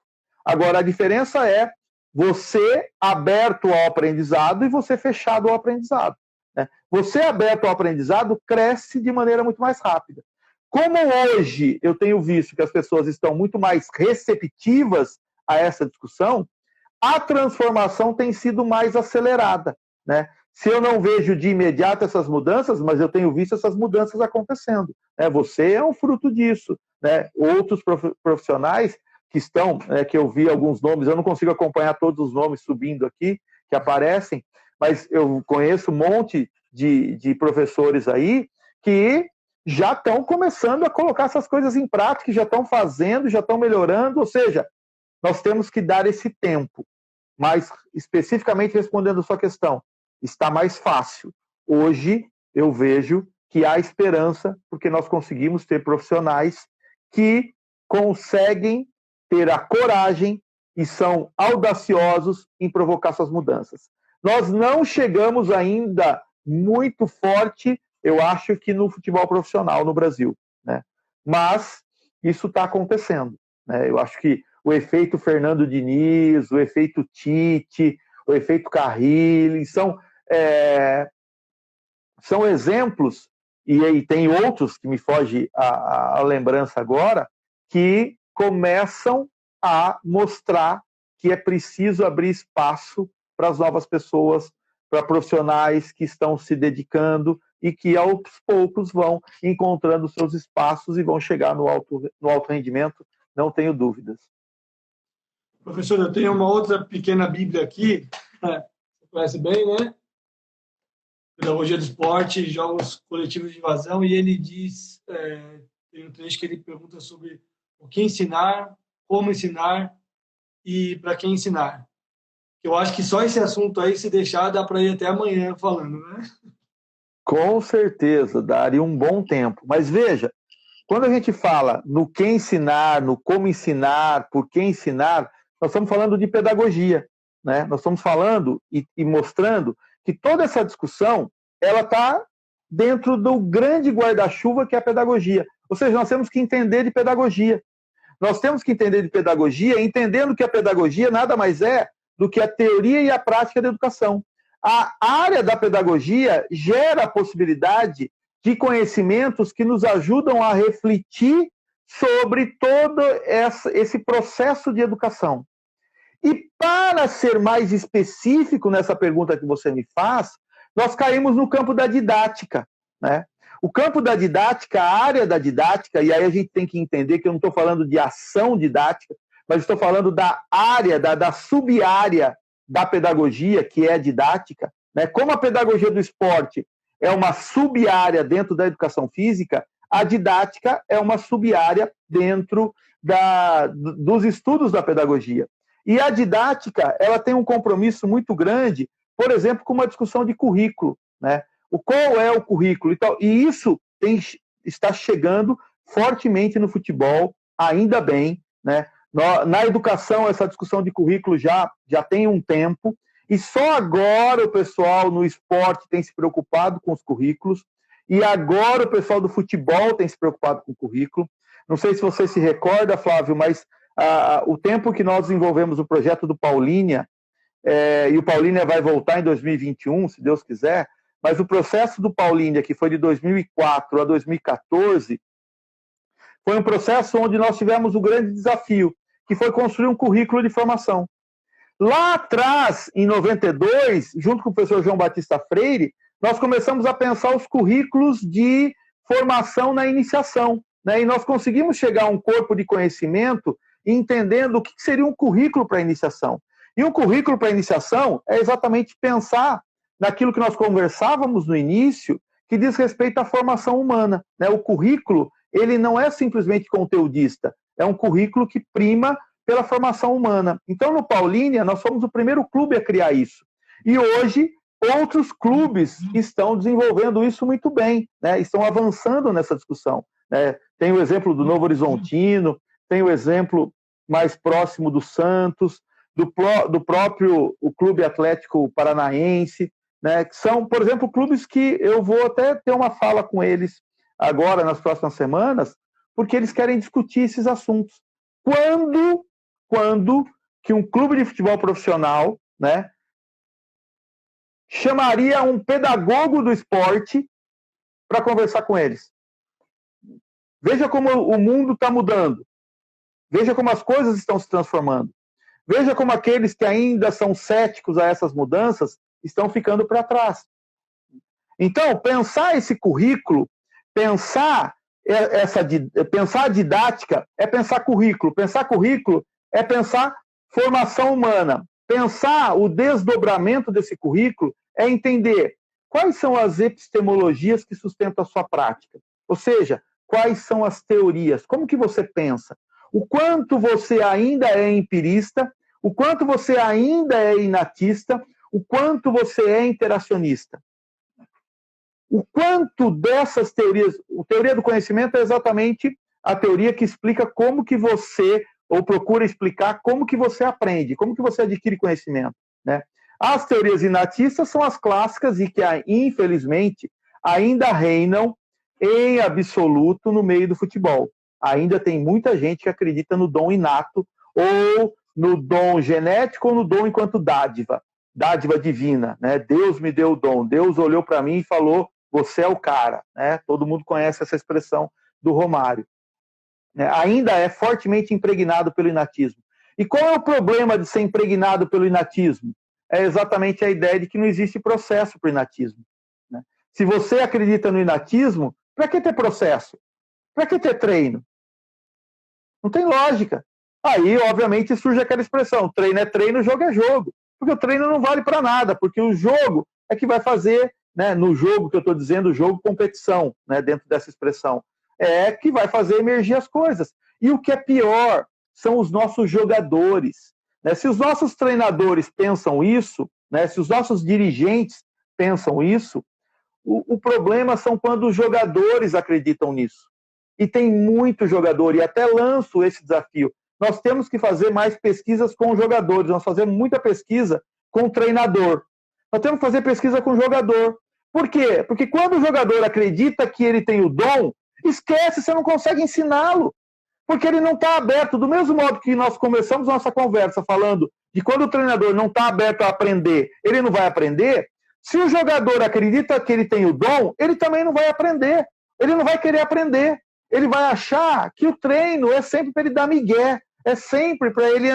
Agora, a diferença é você aberto ao aprendizado e você fechado ao aprendizado, né? Você aberto ao aprendizado cresce de maneira muito mais rápida. Como hoje eu tenho visto que as pessoas estão muito mais receptivas a essa discussão, a transformação tem sido mais acelerada, né? Se eu não vejo de imediato essas mudanças, mas eu tenho visto essas mudanças acontecendo, né? Você é um fruto disso, né? Outros profissionais que estão, que eu vi alguns nomes, eu não consigo acompanhar todos os nomes subindo aqui, que aparecem, mas eu conheço um monte de professores aí que já estão começando a colocar essas coisas em prática, já estão fazendo, já estão melhorando, ou seja, nós temos que dar esse tempo. Mas, especificamente respondendo a sua questão, está mais fácil. Hoje, eu vejo que há esperança, porque nós conseguimos ter profissionais que conseguem ter a coragem e são audaciosos em provocar essas mudanças. Nós não chegamos ainda muito forte, eu acho, que no futebol profissional no Brasil, né? Mas isso está acontecendo, né? Eu acho que o efeito Fernando Diniz, o efeito Tite, o efeito Carrilli, são exemplos, e aí tem outros que me foge a lembrança agora, que começam a mostrar que é preciso abrir espaço para as novas pessoas, para profissionais que estão se dedicando e que aos poucos vão encontrando seus espaços e vão chegar no alto rendimento, não tenho dúvidas. Professor, eu tenho uma outra pequena bíblia aqui, você conhece bem, né? Pedagogia do Esporte, Jogos Coletivos de Invasão, e ele diz, tem um trecho que ele pergunta sobre o que ensinar, como ensinar e para quem ensinar. Eu acho que só esse assunto aí, se deixar, dá para ir até amanhã falando, né? Com certeza, daria um bom tempo. Mas veja, quando a gente fala no que ensinar, no como ensinar, por que ensinar, nós estamos falando de pedagogia, né? Nós estamos falando e mostrando que toda essa discussão ela está dentro do grande guarda-chuva que é a pedagogia. Ou seja, nós temos que entender de pedagogia. Nós temos que entender de pedagogia, entendendo que a pedagogia nada mais é do que a teoria e a prática da educação. A área da pedagogia gera a possibilidade de conhecimentos que nos ajudam a refletir sobre todo esse processo de educação. E para ser mais específico nessa pergunta que você me faz, nós caímos no campo da didática, né? O campo da didática, a área da didática, e aí a gente tem que entender que eu não estou falando de ação didática, mas estou falando da área, da sub-área da pedagogia, que é a didática, né? Como a pedagogia do esporte é uma sub-área dentro da educação física, a didática é uma sub-área dentro dos estudos da pedagogia. E a didática, ela tem um compromisso muito grande, por exemplo, com uma discussão de currículo, né? Qual é o currículo e tal. E isso está chegando fortemente no futebol, ainda bem, né? Na educação, essa discussão de currículo já tem um tempo, e só agora o pessoal no esporte tem se preocupado com os currículos, e agora o pessoal do futebol tem se preocupado com o currículo. Não sei se você se recorda, Flávio, mas o tempo que nós desenvolvemos o projeto do Paulínia, e o Paulínia vai voltar em 2021, se Deus quiser, mas o processo do Paulínia, que foi de 2004 a 2014, foi um processo onde nós tivemos um grande desafio, que foi construir um currículo de formação. Lá atrás, em 92, junto com o professor João Batista Freire, nós começamos a pensar os currículos de formação na iniciação, né? E nós conseguimos chegar a um corpo de conhecimento entendendo o que seria um currículo para a iniciação. E um currículo para a iniciação é exatamente pensar naquilo que nós conversávamos no início, que diz respeito à formação humana, né? O currículo, ele não é simplesmente conteudista, é um currículo que prima pela formação humana. Então, no Paulínia, nós fomos o primeiro clube a criar isso. E hoje, outros clubes estão desenvolvendo isso muito bem, né? Estão avançando nessa discussão, né? Tem o exemplo do Novo Horizontino, tem o exemplo mais próximo do Santos, do próprio o Clube Atlético Paranaense, né? Que são, por exemplo, clubes que eu vou até ter uma fala com eles agora, nas próximas semanas, porque eles querem discutir esses assuntos. Quando que um clube de futebol profissional, né, chamaria um pedagogo do esporte para conversar com eles? Veja como o mundo está mudando. Veja como as coisas estão se transformando. Veja como aqueles que ainda são céticos a essas mudanças estão ficando para trás. Então, pensar esse currículo, pensar a didática é pensar currículo. Pensar currículo é pensar formação humana. Pensar o desdobramento desse currículo é entender quais são as epistemologias que sustentam a sua prática. Ou seja, quais são as teorias, como que você pensa. o quanto você ainda é empirista, o quanto você ainda é inatista, o quanto você é interacionista. O quanto dessas teorias, a teoria do conhecimento é exatamente a teoria que explica como que você, ou procura explicar como que você aprende, como que você adquire conhecimento, né? As teorias inatistas são as clássicas e que, infelizmente, ainda reinam em absoluto no meio do futebol. Ainda tem muita gente que acredita no dom inato, ou no dom genético, ou no dom enquanto dádiva divina, né? Deus me deu o dom, Deus olhou para mim e falou, você é o cara, né? Todo mundo conhece essa expressão do Romário. Ainda é fortemente impregnado pelo inatismo. E qual é o problema de ser impregnado pelo inatismo? É exatamente a ideia de que não existe processo para o inatismo, né? Se você acredita no inatismo, para que ter processo? Para que ter treino? Não tem lógica. Aí, obviamente, surge aquela expressão, treino é treino, jogo é jogo. Porque o treino não vale para nada, porque o jogo é que vai fazer, né, no jogo que eu estou dizendo, o jogo competição, né, dentro dessa expressão, é que vai fazer emergir as coisas. E o que é pior são os nossos jogadores, né? Se os nossos treinadores pensam isso, né, se os nossos dirigentes pensam isso, o problema são quando os jogadores acreditam nisso. E tem muito jogador, e até lanço esse desafio. Nós temos que fazer mais pesquisas com os jogadores, nós fazemos muita pesquisa com o treinador. Nós temos que fazer pesquisa com o jogador. Por quê? Porque quando o jogador acredita que ele tem o dom, esquece, você não consegue ensiná-lo. Porque ele não está aberto. Do mesmo modo que nós começamos nossa conversa falando de quando o treinador não está aberto a aprender, ele não vai aprender. Se o jogador acredita que ele tem o dom, ele também não vai aprender. Ele não vai querer aprender. Ele vai achar que o treino é sempre para ele dar migué. É sempre para ele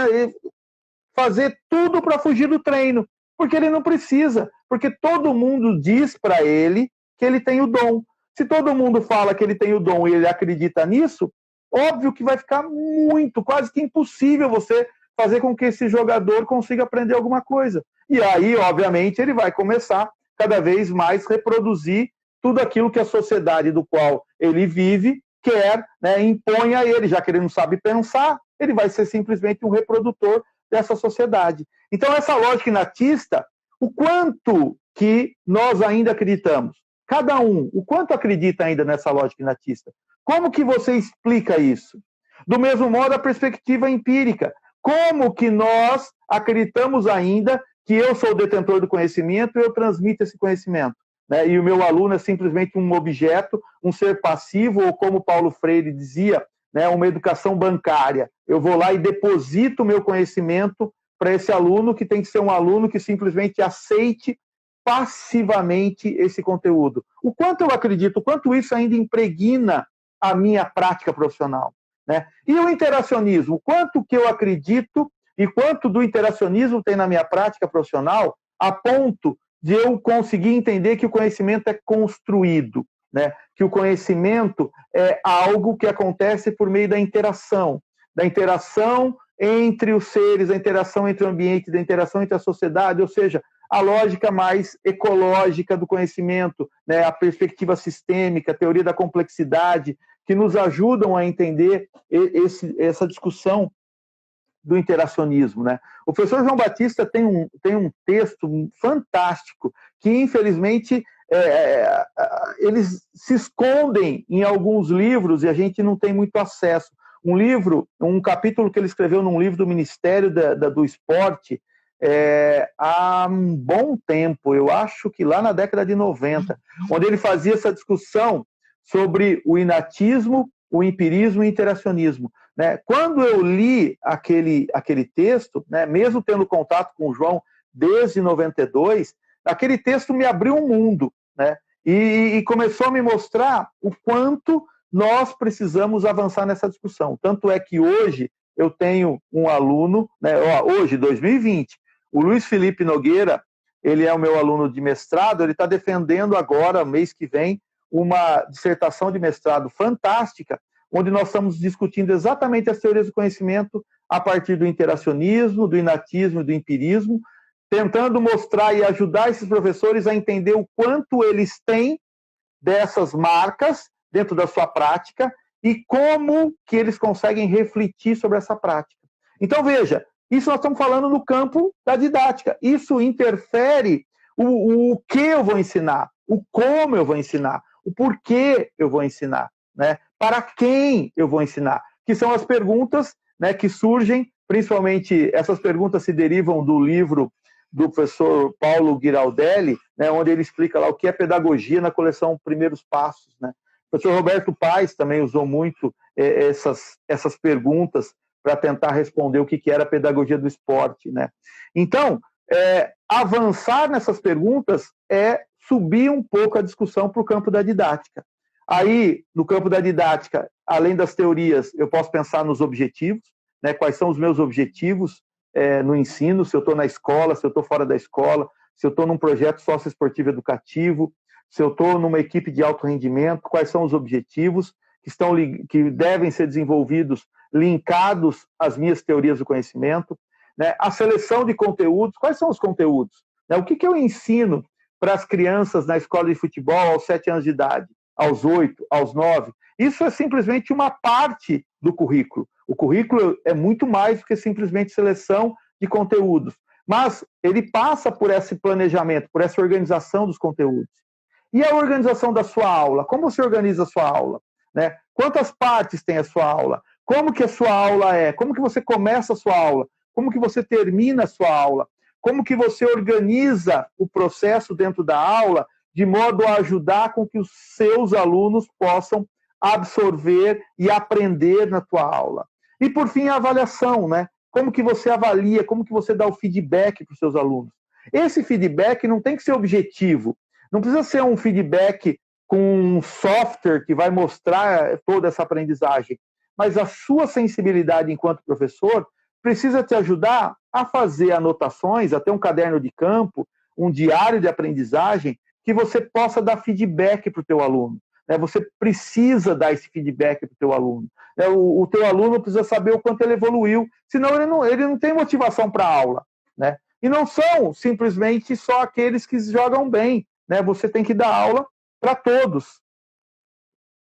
fazer tudo para fugir do treino. Porque ele não precisa. Porque todo mundo diz para ele que ele tem o dom. Se todo mundo fala que ele tem o dom e ele acredita nisso, óbvio que vai ficar quase que impossível você fazer com que esse jogador consiga aprender alguma coisa. E aí, obviamente, ele vai começar cada vez mais reproduzir tudo aquilo que a sociedade do qual ele vive quer, né, impõe a ele, já que ele não sabe pensar, ele vai ser simplesmente um reprodutor dessa sociedade. Então, essa lógica inatista, o quanto que nós ainda acreditamos? Cada um, o quanto acredita ainda nessa lógica inatista? Como que você explica isso? Do mesmo modo, a perspectiva empírica. Como que nós acreditamos ainda que eu sou o detentor do conhecimento e eu transmito esse conhecimento, né? E o meu aluno é simplesmente um objeto, um ser passivo, ou como Paulo Freire dizia, né, uma educação bancária. Eu vou lá e deposito o meu conhecimento para esse aluno, que tem que ser um aluno que simplesmente aceite passivamente esse conteúdo. O quanto eu acredito, o quanto isso ainda impregna a minha prática profissional, né? E o interacionismo, quanto que eu acredito e quanto do interacionismo tem na minha prática profissional a ponto de eu conseguir entender que o conhecimento é construído, né? Que o conhecimento é algo que acontece por meio da interação entre os seres, da interação entre o ambiente, da interação entre a sociedade, ou seja, a lógica mais ecológica do conhecimento, né? A perspectiva sistêmica, a teoria da complexidade, que nos ajudam a entender essa discussão do interacionismo, né? O professor João Batista tem um texto fantástico que, infelizmente, eles se escondem em alguns livros e a gente não tem muito acesso. Um capítulo que ele escreveu num livro do Ministério do Esporte há um bom tempo, eu acho que lá na década de 90, onde ele fazia essa discussão sobre o inatismo, o empirismo e o interacionismo, né? Quando eu li aquele texto, né, mesmo tendo contato com o João desde 92, aquele texto me abriu um mundo, né? E começou a me mostrar o quanto nós precisamos avançar nessa discussão. Tanto é que hoje eu tenho um aluno, né, hoje, 2020, o Luiz Felipe Nogueira, ele é o meu aluno de mestrado, ele está defendendo agora, mês que vem, uma dissertação de mestrado fantástica, onde nós estamos discutindo exatamente as teorias do conhecimento a partir do interacionismo, do inatismo e do empirismo, tentando mostrar e ajudar esses professores a entender o quanto eles têm dessas marcas dentro da sua prática e como que eles conseguem refletir sobre essa prática. Então, veja, isso nós estamos falando no campo da didática. Isso interfere o que eu vou ensinar, o como eu vou ensinar, o porquê eu vou ensinar, né? Para quem eu vou ensinar, que são as perguntas, né, que surgem, principalmente essas perguntas se derivam do livro do professor Paulo Giraldelli, né, onde ele explica lá o que é pedagogia na coleção Primeiros Passos, né? O professor Roberto Paes também usou muito essas perguntas para tentar responder o que era a pedagogia do esporte, né? Então, avançar nessas perguntas é subir um pouco a discussão para o campo da didática. Aí, no campo da didática, além das teorias, eu posso pensar nos objetivos, né? Quais são os meus objetivos no ensino, se eu estou na escola, se eu estou fora da escola, se eu estou num projeto socioesportivo educativo, se eu estou numa equipe de alto rendimento, quais são os objetivos que devem ser desenvolvidos, linkados às minhas teorias do conhecimento, né? A seleção de conteúdos, quais são os conteúdos? Né? O que eu ensino para as crianças na escola de futebol aos 7 anos de idade, aos 8, aos 9? Isso é simplesmente uma parte do currículo. O currículo é muito mais do que simplesmente seleção de conteúdos, mas ele passa por esse planejamento, por essa organização dos conteúdos. E a organização da sua aula? Como você organiza a sua aula? Né? Quantas partes tem a sua aula? Como que a sua aula é? Como que você começa a sua aula? Como que você termina a sua aula? Como que você organiza o processo dentro da aula de modo a ajudar com que os seus alunos possam absorver e aprender na tua aula? E, por fim, a avaliação, né? Como que você avalia, como que você dá o feedback para os seus alunos? Esse feedback não tem que ser objetivo, não precisa ser um feedback com um software que vai mostrar toda essa aprendizagem, mas a sua sensibilidade enquanto professor precisa te ajudar a fazer anotações, a ter um caderno de campo, um diário de aprendizagem, que você possa dar feedback para o teu aluno. Você precisa dar esse feedback para o teu aluno. O teu aluno precisa saber o quanto ele evoluiu, senão ele não tem motivação para a aula. Né? E não são simplesmente só aqueles que jogam bem. Né? Você tem que dar aula para todos.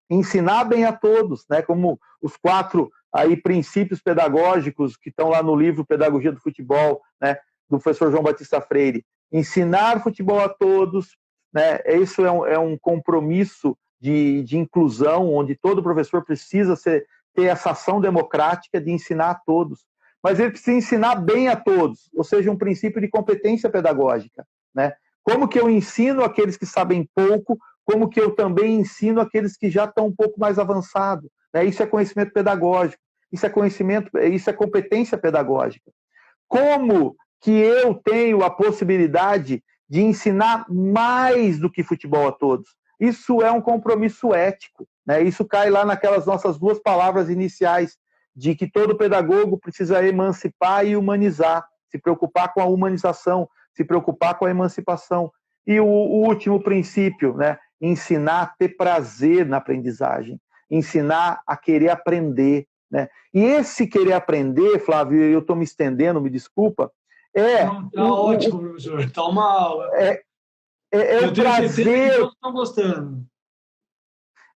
Ensinar bem a todos, né? Como os 4 aí, princípios pedagógicos que estão lá no livro Pedagogia do Futebol, né? Do professor João Batista Freire. Ensinar futebol a todos, né? Isso é um compromisso de inclusão, onde todo professor precisa ter essa ação democrática de ensinar a todos. Mas ele precisa ensinar bem a todos, ou seja, um princípio de competência pedagógica. Né? Como que eu ensino aqueles que sabem pouco, como que eu também ensino aqueles que já estão um pouco mais avançados. Né? Isso é conhecimento pedagógico, isso é competência pedagógica. Como que eu tenho a possibilidade de ensinar mais do que futebol a todos? Isso é um compromisso ético, né? Isso cai lá naquelas nossas 2 palavras iniciais, de que todo pedagogo precisa emancipar e humanizar, se preocupar com a humanização, se preocupar com a emancipação. E o último princípio, né? Ensinar a ter prazer na aprendizagem, ensinar a querer aprender. Né? E esse querer aprender, Flávio, eu estou me estendendo, me desculpa, Tá ótimo, professor, está uma aula. O prazer. Todos estão gostando.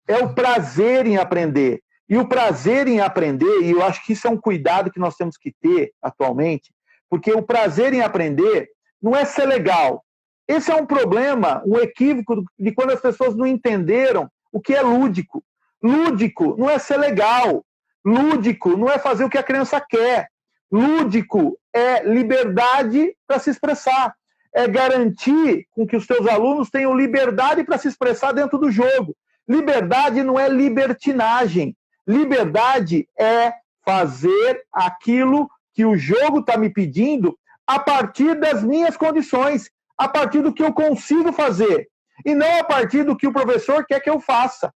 É o prazer em aprender. E o prazer em aprender, e eu acho que isso é um cuidado que nós temos que ter atualmente, porque o prazer em aprender não é ser legal. Esse é um problema, um equívoco de quando as pessoas não entenderam o que é lúdico. Lúdico não é ser legal. Lúdico não é fazer o que a criança quer. Lúdico é liberdade para se expressar. É garantir com que os teus alunos tenham liberdade para se expressar dentro do jogo. Liberdade não é libertinagem. Liberdade é fazer aquilo que o jogo está me pedindo a partir das minhas condições, a partir do que eu consigo fazer. E não a partir do que o professor quer que eu faça,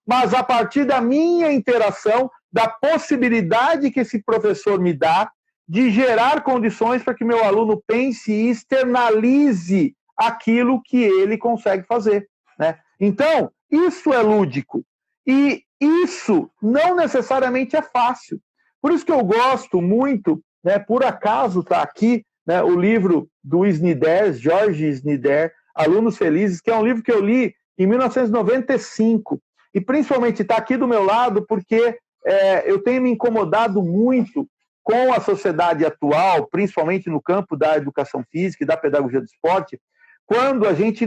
mas a partir da minha interação, da possibilidade que esse professor me dá de gerar condições para que meu aluno pense e externalize aquilo que ele consegue fazer. Né? Então, isso é lúdico. E isso não necessariamente é fácil. Por isso que eu gosto muito, né, por acaso está aqui, né, o livro do Snider, Jorge Snider, Alunos Felizes, que é um livro que eu li em 1995. e principalmente está aqui do meu lado porque eu tenho me incomodado muito com a sociedade atual, principalmente no campo da educação física e da pedagogia do esporte, quando a gente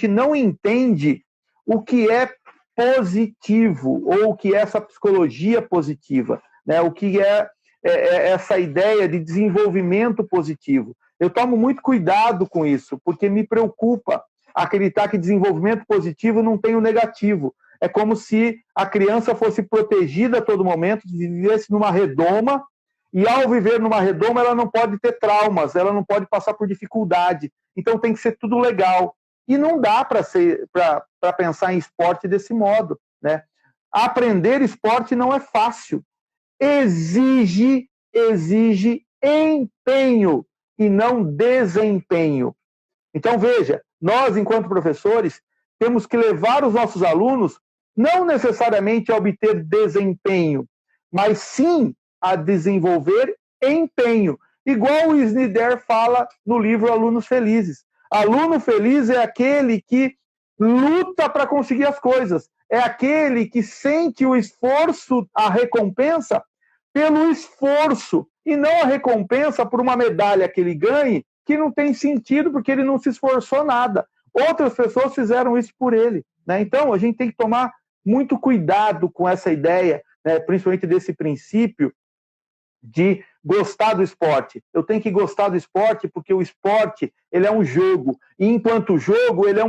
não entende o que é positivo, ou o que é essa psicologia positiva, né? O que é essa ideia de desenvolvimento positivo. Eu tomo muito cuidado com isso, porque me preocupa acreditar que desenvolvimento positivo não tem o negativo. É como se a criança fosse protegida a todo momento, vivesse numa redoma, e ao viver numa redoma ela não pode ter traumas, ela não pode passar por dificuldade. Então tem que ser tudo legal. E não dá para pensar em esporte desse modo, né? Aprender esporte não é fácil. Exige empenho e não desempenho. Então, veja, nós, enquanto professores, temos que levar os nossos alunos não necessariamente a obter desempenho, mas sim a desenvolver empenho. Igual o Snyder fala no livro Alunos Felizes. Aluno feliz é aquele que luta para conseguir as coisas. É aquele que sente o esforço, a recompensa, pelo esforço, e não a recompensa por uma medalha que ele ganhe, que não tem sentido, porque ele não se esforçou nada. Outras pessoas fizeram isso por ele, né? Então, a gente tem que tomar muito cuidado com essa ideia, né, principalmente desse princípio de gostar do esporte. Eu tenho que gostar do esporte porque o esporte ele é um jogo, e enquanto jogo ele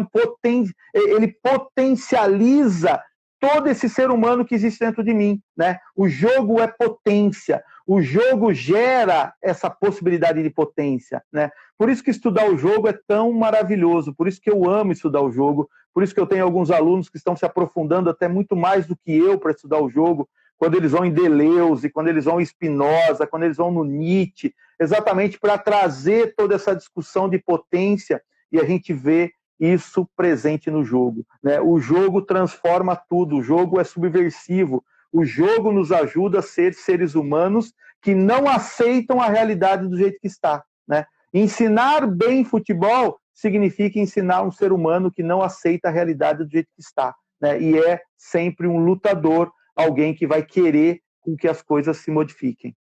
ele potencializa todo esse ser humano que existe dentro de mim, né? O jogo é potência, o jogo gera essa possibilidade de potência, né? Por isso que estudar o jogo é tão maravilhoso, por isso que eu amo estudar o jogo, por isso que eu tenho alguns alunos que estão se aprofundando até muito mais do que eu para estudar o jogo, quando eles vão em Deleuze, quando eles vão em Spinoza, quando eles vão no Nietzsche, exatamente para trazer toda essa discussão de potência, e a gente vê isso presente no jogo, né? O jogo transforma tudo, o jogo é subversivo, o jogo nos ajuda a ser seres humanos que não aceitam a realidade do jeito que está, né? Ensinar bem futebol significa ensinar um ser humano que não aceita a realidade do jeito que está, né? E é sempre um lutador, alguém que vai querer com que as coisas se modifiquem.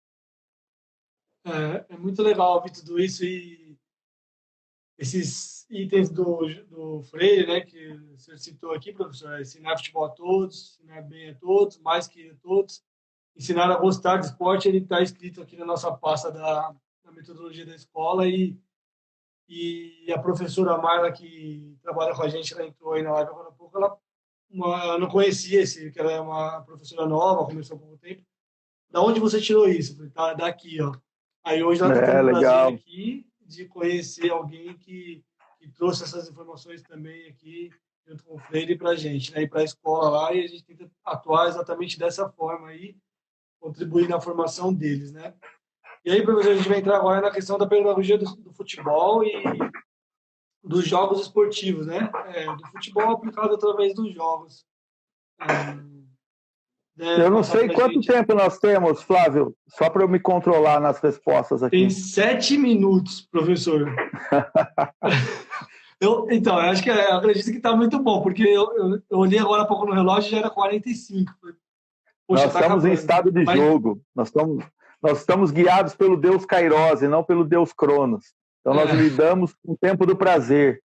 É muito legal ouvir tudo isso e esses itens do Freire, né, que você citou aqui, professor, ensinar futebol a todos, ensinar bem a todos, mais que a todos, ensinar a gostar de esporte, ele está escrito aqui na nossa pasta da metodologia da escola e a professora Marla, que trabalha com a gente, ela entrou aí na live agora há pouco, ela não conhecia que ela é uma professora nova, começou há pouco tempo. Da onde você tirou isso? Tá daqui, ó. Aí hoje ela está tendo o prazer aqui de conhecer alguém que trouxe essas informações também aqui junto com o Freire para a gente, né? E para a escola lá, e a gente tenta atuar exatamente dessa forma aí, contribuir na formação deles, né? E aí, professor, a gente vai entrar agora na questão da pedagogia do futebol e dos jogos esportivos, né? Do futebol aplicado através dos jogos. Eu não sei quanto tempo nós temos, Flávio, só para eu me controlar nas respostas aqui. Tem 7 minutos, professor. Então, eu acho que eu acredito que está muito bom, porque eu olhei agora há pouco no relógio e já era 45. Poxa, nós estamos em estado de jogo. Nós estamos guiados pelo Deus Kairos e não pelo Deus Cronos. Então nós lidamos com o tempo do prazer.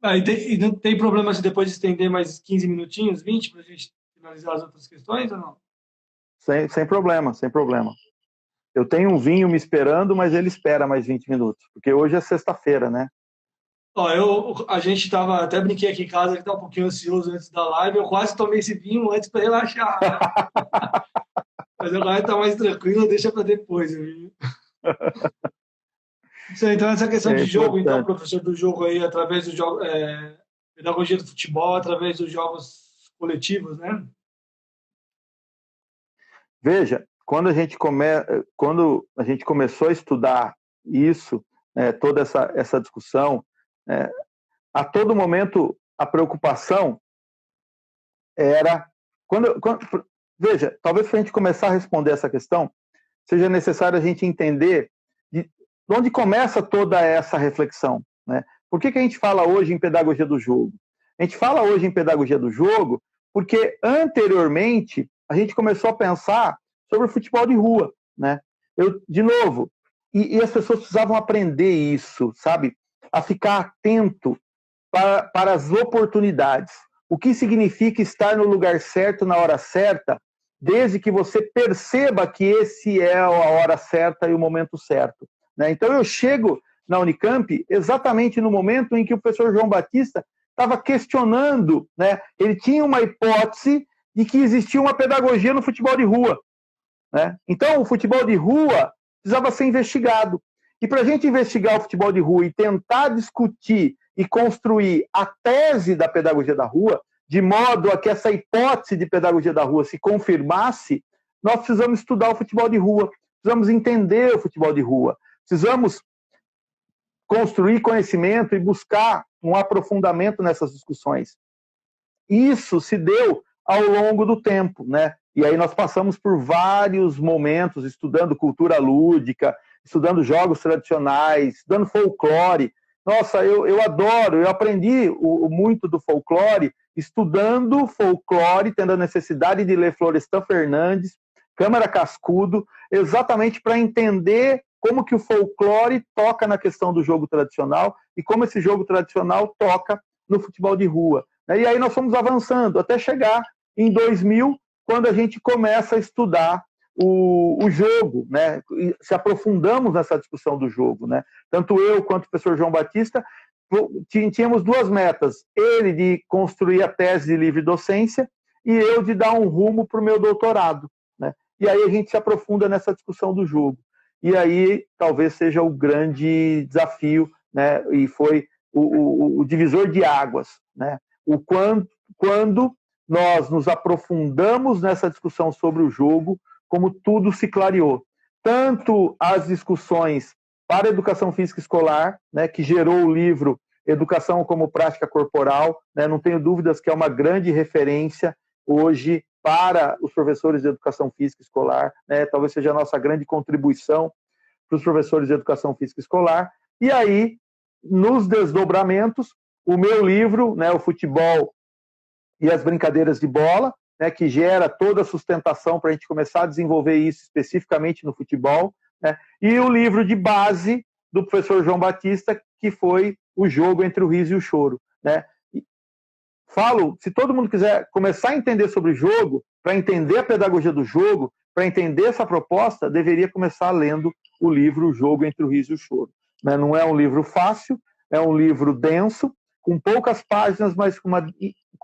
E não tem problema se depois estender mais 15 minutinhos, 20, para a gente finalizar as outras questões ou não? Sem problema, sem problema. Eu tenho um vinho me esperando, mas ele espera mais 20 minutos, porque hoje é sexta-feira, né? A gente estava, até brinquei aqui em casa, ele estava um pouquinho ansioso antes da live, eu quase tomei esse vinho antes para relaxar. Mas agora está mais tranquilo, deixa para depois. Então, essa questão de jogo, então, professor, do jogo aí, através do jogo, pedagogia do futebol, através dos jogos coletivos, né? Veja, quando a gente começou a estudar isso, toda essa discussão, a todo momento a preocupação era... Veja, talvez para a gente começar a responder essa questão, seja necessário a gente entender de onde começa toda essa reflexão, né? Por que a gente fala hoje em pedagogia do jogo? A gente fala hoje em pedagogia do jogo porque anteriormente a gente começou a pensar sobre o futebol de rua, né? De novo, e as pessoas precisavam aprender isso, sabe? A ficar atento para as oportunidades. O que significa estar no lugar certo, na hora certa, desde que você perceba que esse é a hora certa e o momento certo, né? Então eu chego na Unicamp exatamente no momento em que o professor João Batista estava questionando, né? Ele tinha uma hipótese de que existia uma pedagogia no futebol de rua, né? Então o futebol de rua precisava ser investigado. E para a gente investigar o futebol de rua e tentar discutir e construir a tese da pedagogia da rua, de modo a que essa hipótese de pedagogia da rua se confirmasse, nós precisamos estudar o futebol de rua, precisamos entender o futebol de rua, precisamos construir conhecimento e buscar um aprofundamento nessas discussões. Isso se deu ao longo do tempo, né? E aí nós passamos por vários momentos estudando cultura lúdica, estudando jogos tradicionais, estudando folclore. Nossa, eu adoro, eu aprendi muito do folclore, estudando folclore, tendo a necessidade de ler Florestan Fernandes, Câmara Cascudo, exatamente para entender como que o folclore toca na questão do jogo tradicional e como esse jogo tradicional toca no futebol de rua. E aí nós fomos avançando até chegar em 2000, quando a gente começa a estudar o jogo, né? E se aprofundamos nessa discussão do jogo, né? Tanto eu quanto o professor João Batista tínhamos duas metas, ele de construir a tese de livre docência e eu de dar um rumo para o meu doutorado, né? E aí a gente se aprofunda nessa discussão do jogo. E aí talvez seja o grande desafio, né? E foi o divisor de águas, né? Quando nós nos aprofundamos nessa discussão sobre o jogo, como tudo se clareou. Tanto as discussões para a educação física escolar, né, que gerou o livro Educação como Prática Corporal, né, não tenho dúvidas que é uma grande referência hoje para os professores de educação física escolar, né, talvez seja a nossa grande contribuição para os professores de educação física escolar. E aí, nos desdobramentos, o meu livro, né, O Futebol e as Brincadeiras de Bola, né, que gera toda a sustentação para a gente começar a desenvolver isso especificamente no futebol, né, e o livro de base do professor João Batista, que foi O Jogo entre o Riso e o Choro, né. Falo, se todo mundo quiser começar a entender sobre o jogo, para entender a pedagogia do jogo, para entender essa proposta, deveria começar lendo o livro O Jogo entre o Riso e o Choro. Né. Não é um livro fácil, é um livro denso, com poucas páginas, mas com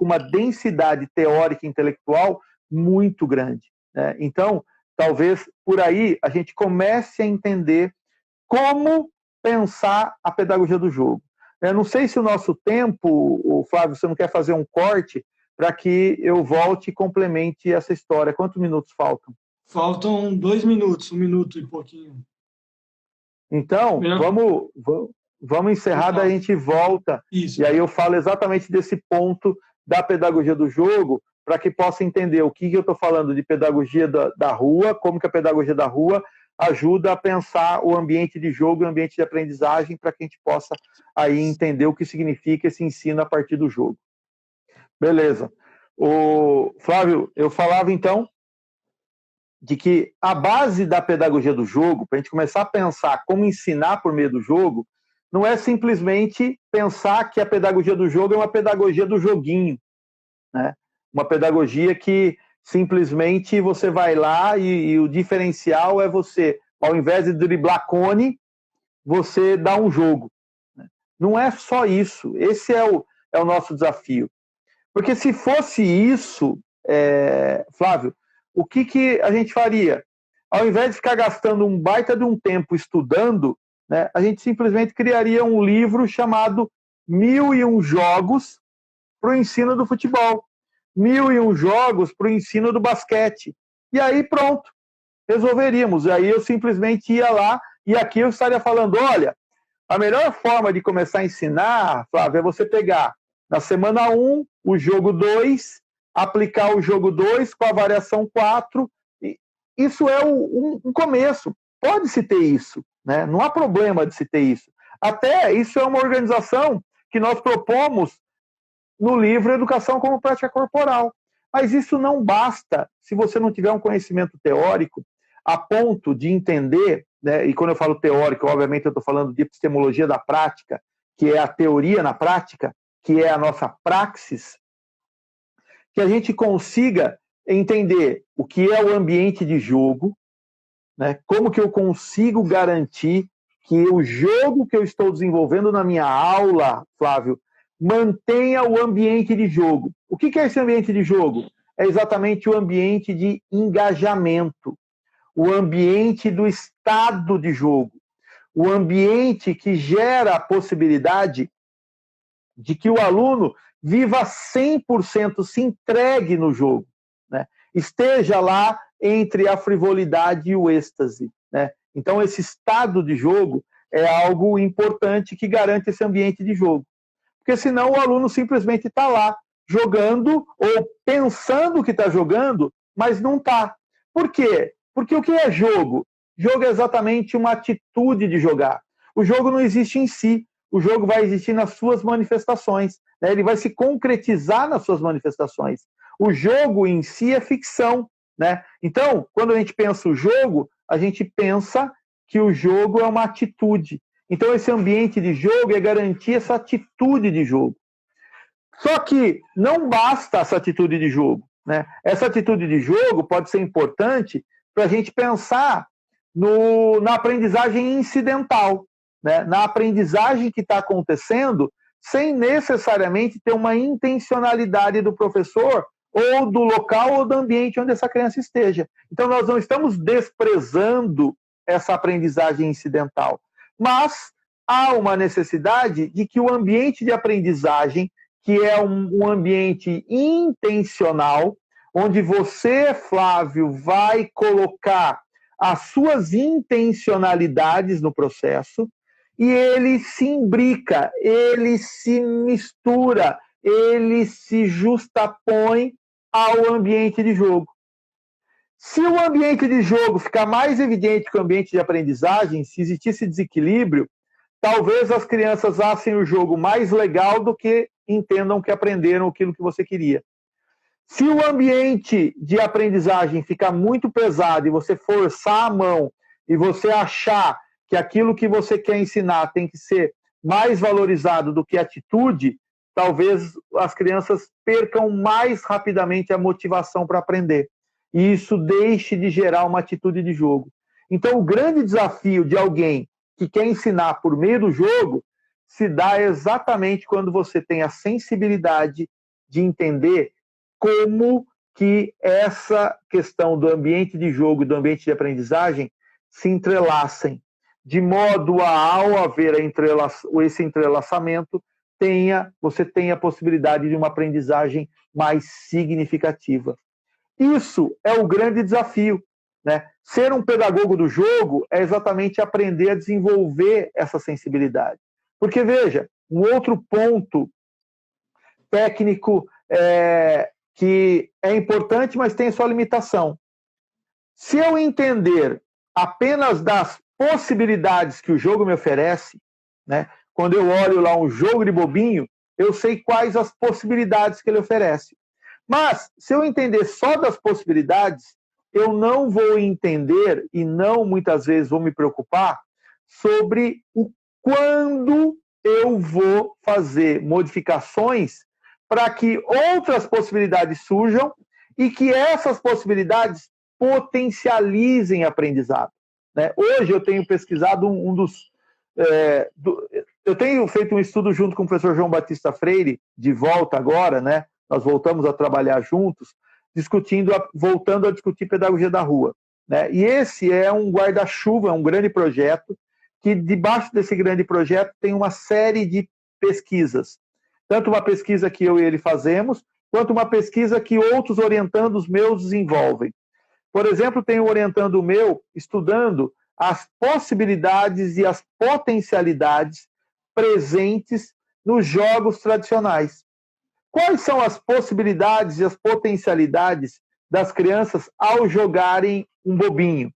uma densidade teórica e intelectual muito grande, né? Então, talvez por aí a gente comece a entender como pensar a pedagogia do jogo. Eu não sei se o nosso tempo, Flávio, você não quer fazer um corte para que eu volte e complemente essa história. Quantos minutos faltam? Faltam 2 minutos, 1 minuto e pouquinho. Então, vamos encerrar, daí a gente volta. Isso. E aí eu falo exatamente desse ponto da pedagogia do jogo, para que possa entender o que eu estou falando de pedagogia da rua, como que a pedagogia da rua ajuda a pensar o ambiente de jogo e o ambiente de aprendizagem, para que a gente possa aí entender o que significa esse ensino a partir do jogo. Beleza. Flávio, eu falava então de que a base da pedagogia do jogo, para a gente começar a pensar como ensinar por meio do jogo, não é simplesmente pensar que a pedagogia do jogo é uma pedagogia do joguinho, né? Uma pedagogia que simplesmente você vai lá e o diferencial é você, ao invés de driblar cone, você dá um jogo. Não é só isso. Esse é o nosso desafio. Porque se fosse isso, Flávio, o que a gente faria? Ao invés de ficar gastando um baita de um tempo estudando, né, a gente simplesmente criaria um livro chamado 1001 Jogos para o ensino do futebol, 1001 Jogos para o ensino do basquete. E aí pronto, resolveríamos. E aí eu simplesmente ia lá e aqui eu estaria falando, olha, a melhor forma de começar a ensinar, Flávio, é você pegar na semana 1 o jogo 2, aplicar o jogo 2 com a variação 4. Isso é um começo. Pode-se ter isso, né? Não há problema de se ter isso. Até isso é uma organização que nós propomos no livro Educação como Prática Corporal. Mas isso não basta se você não tiver um conhecimento teórico a ponto de entender, né, e quando eu falo teórico, obviamente eu estou falando de epistemologia da prática, que é a teoria na prática, que é a nossa praxis, que a gente consiga entender o que é o ambiente de jogo, né, como que eu consigo garantir que o jogo que eu estou desenvolvendo na minha aula, Flávio, mantenha o ambiente de jogo. O que é esse ambiente de jogo? É exatamente o ambiente de engajamento, o ambiente do estado de jogo, o ambiente que gera a possibilidade de que o aluno viva 100%, se entregue no jogo, né? Esteja lá entre a frivolidade e o êxtase, né? Então, esse estado de jogo é algo importante que garante esse ambiente de jogo. Porque senão o aluno simplesmente está lá jogando ou pensando que está jogando, mas não está. Por quê? Porque o que é jogo? Jogo é exatamente uma atitude de jogar. O jogo não existe em si, o jogo vai existir nas suas manifestações, né? Ele vai se concretizar nas suas manifestações. O jogo em si é ficção, né? Então, quando a gente pensa o jogo, a gente pensa que o jogo é uma atitude. Então, esse ambiente de jogo é garantir essa atitude de jogo. Só que não basta essa atitude de jogo, né? Essa atitude de jogo pode ser importante para a gente pensar na aprendizagem incidental, né? Na aprendizagem que está acontecendo sem necessariamente ter uma intencionalidade do professor ou do local ou do ambiente onde essa criança esteja. Então, nós não estamos desprezando essa aprendizagem incidental, mas há uma necessidade de que o ambiente de aprendizagem, que é um ambiente intencional, onde você, Flávio, vai colocar as suas intencionalidades no processo, e ele se imbrica, ele se mistura, ele se justapõe ao ambiente de jogo. Se o ambiente de jogo ficar mais evidente que o ambiente de aprendizagem, se existisse desequilíbrio, talvez as crianças achem o jogo mais legal do que entendam que aprenderam aquilo que você queria. Se o ambiente de aprendizagem ficar muito pesado e você forçar a mão e você achar que aquilo que você quer ensinar tem que ser mais valorizado do que a atitude, talvez as crianças percam mais rapidamente a motivação para aprender. E isso deixe de gerar uma atitude de jogo. Então, o grande desafio de alguém que quer ensinar por meio do jogo se dá exatamente quando você tem a sensibilidade de entender como que essa questão do ambiente de jogo e do ambiente de aprendizagem se entrelacem, de modo a, ao haver esse entrelaçamento, você tenha a possibilidade de uma aprendizagem mais significativa. Isso é o grande desafio, né? Ser um pedagogo do jogo é exatamente aprender a desenvolver essa sensibilidade. Porque, veja, um outro ponto técnico que é importante, mas tem sua limitação. Se eu entender apenas das possibilidades que o jogo me oferece, né? Quando eu olho lá um jogo de bobinho, eu sei quais as possibilidades que ele oferece. Mas, se eu entender só das possibilidades, eu não vou entender e não, muitas vezes, vou me preocupar sobre o quando eu vou fazer modificações para que outras possibilidades surjam e que essas possibilidades potencializem aprendizado, né? Hoje eu tenho pesquisado eu tenho feito um estudo junto com o professor João Batista Freire, de volta agora, né? Nós voltamos a trabalhar juntos, voltando a discutir pedagogia da rua, né? E esse é um guarda-chuva, é um grande projeto, que debaixo desse grande projeto tem uma série de pesquisas. Tanto uma pesquisa que eu e ele fazemos, quanto uma pesquisa que outros orientandos meus desenvolvem. Por exemplo, tem um orientando meu estudando as possibilidades e as potencialidades presentes nos jogos tradicionais. Quais são as possibilidades e as potencialidades das crianças ao jogarem um bobinho,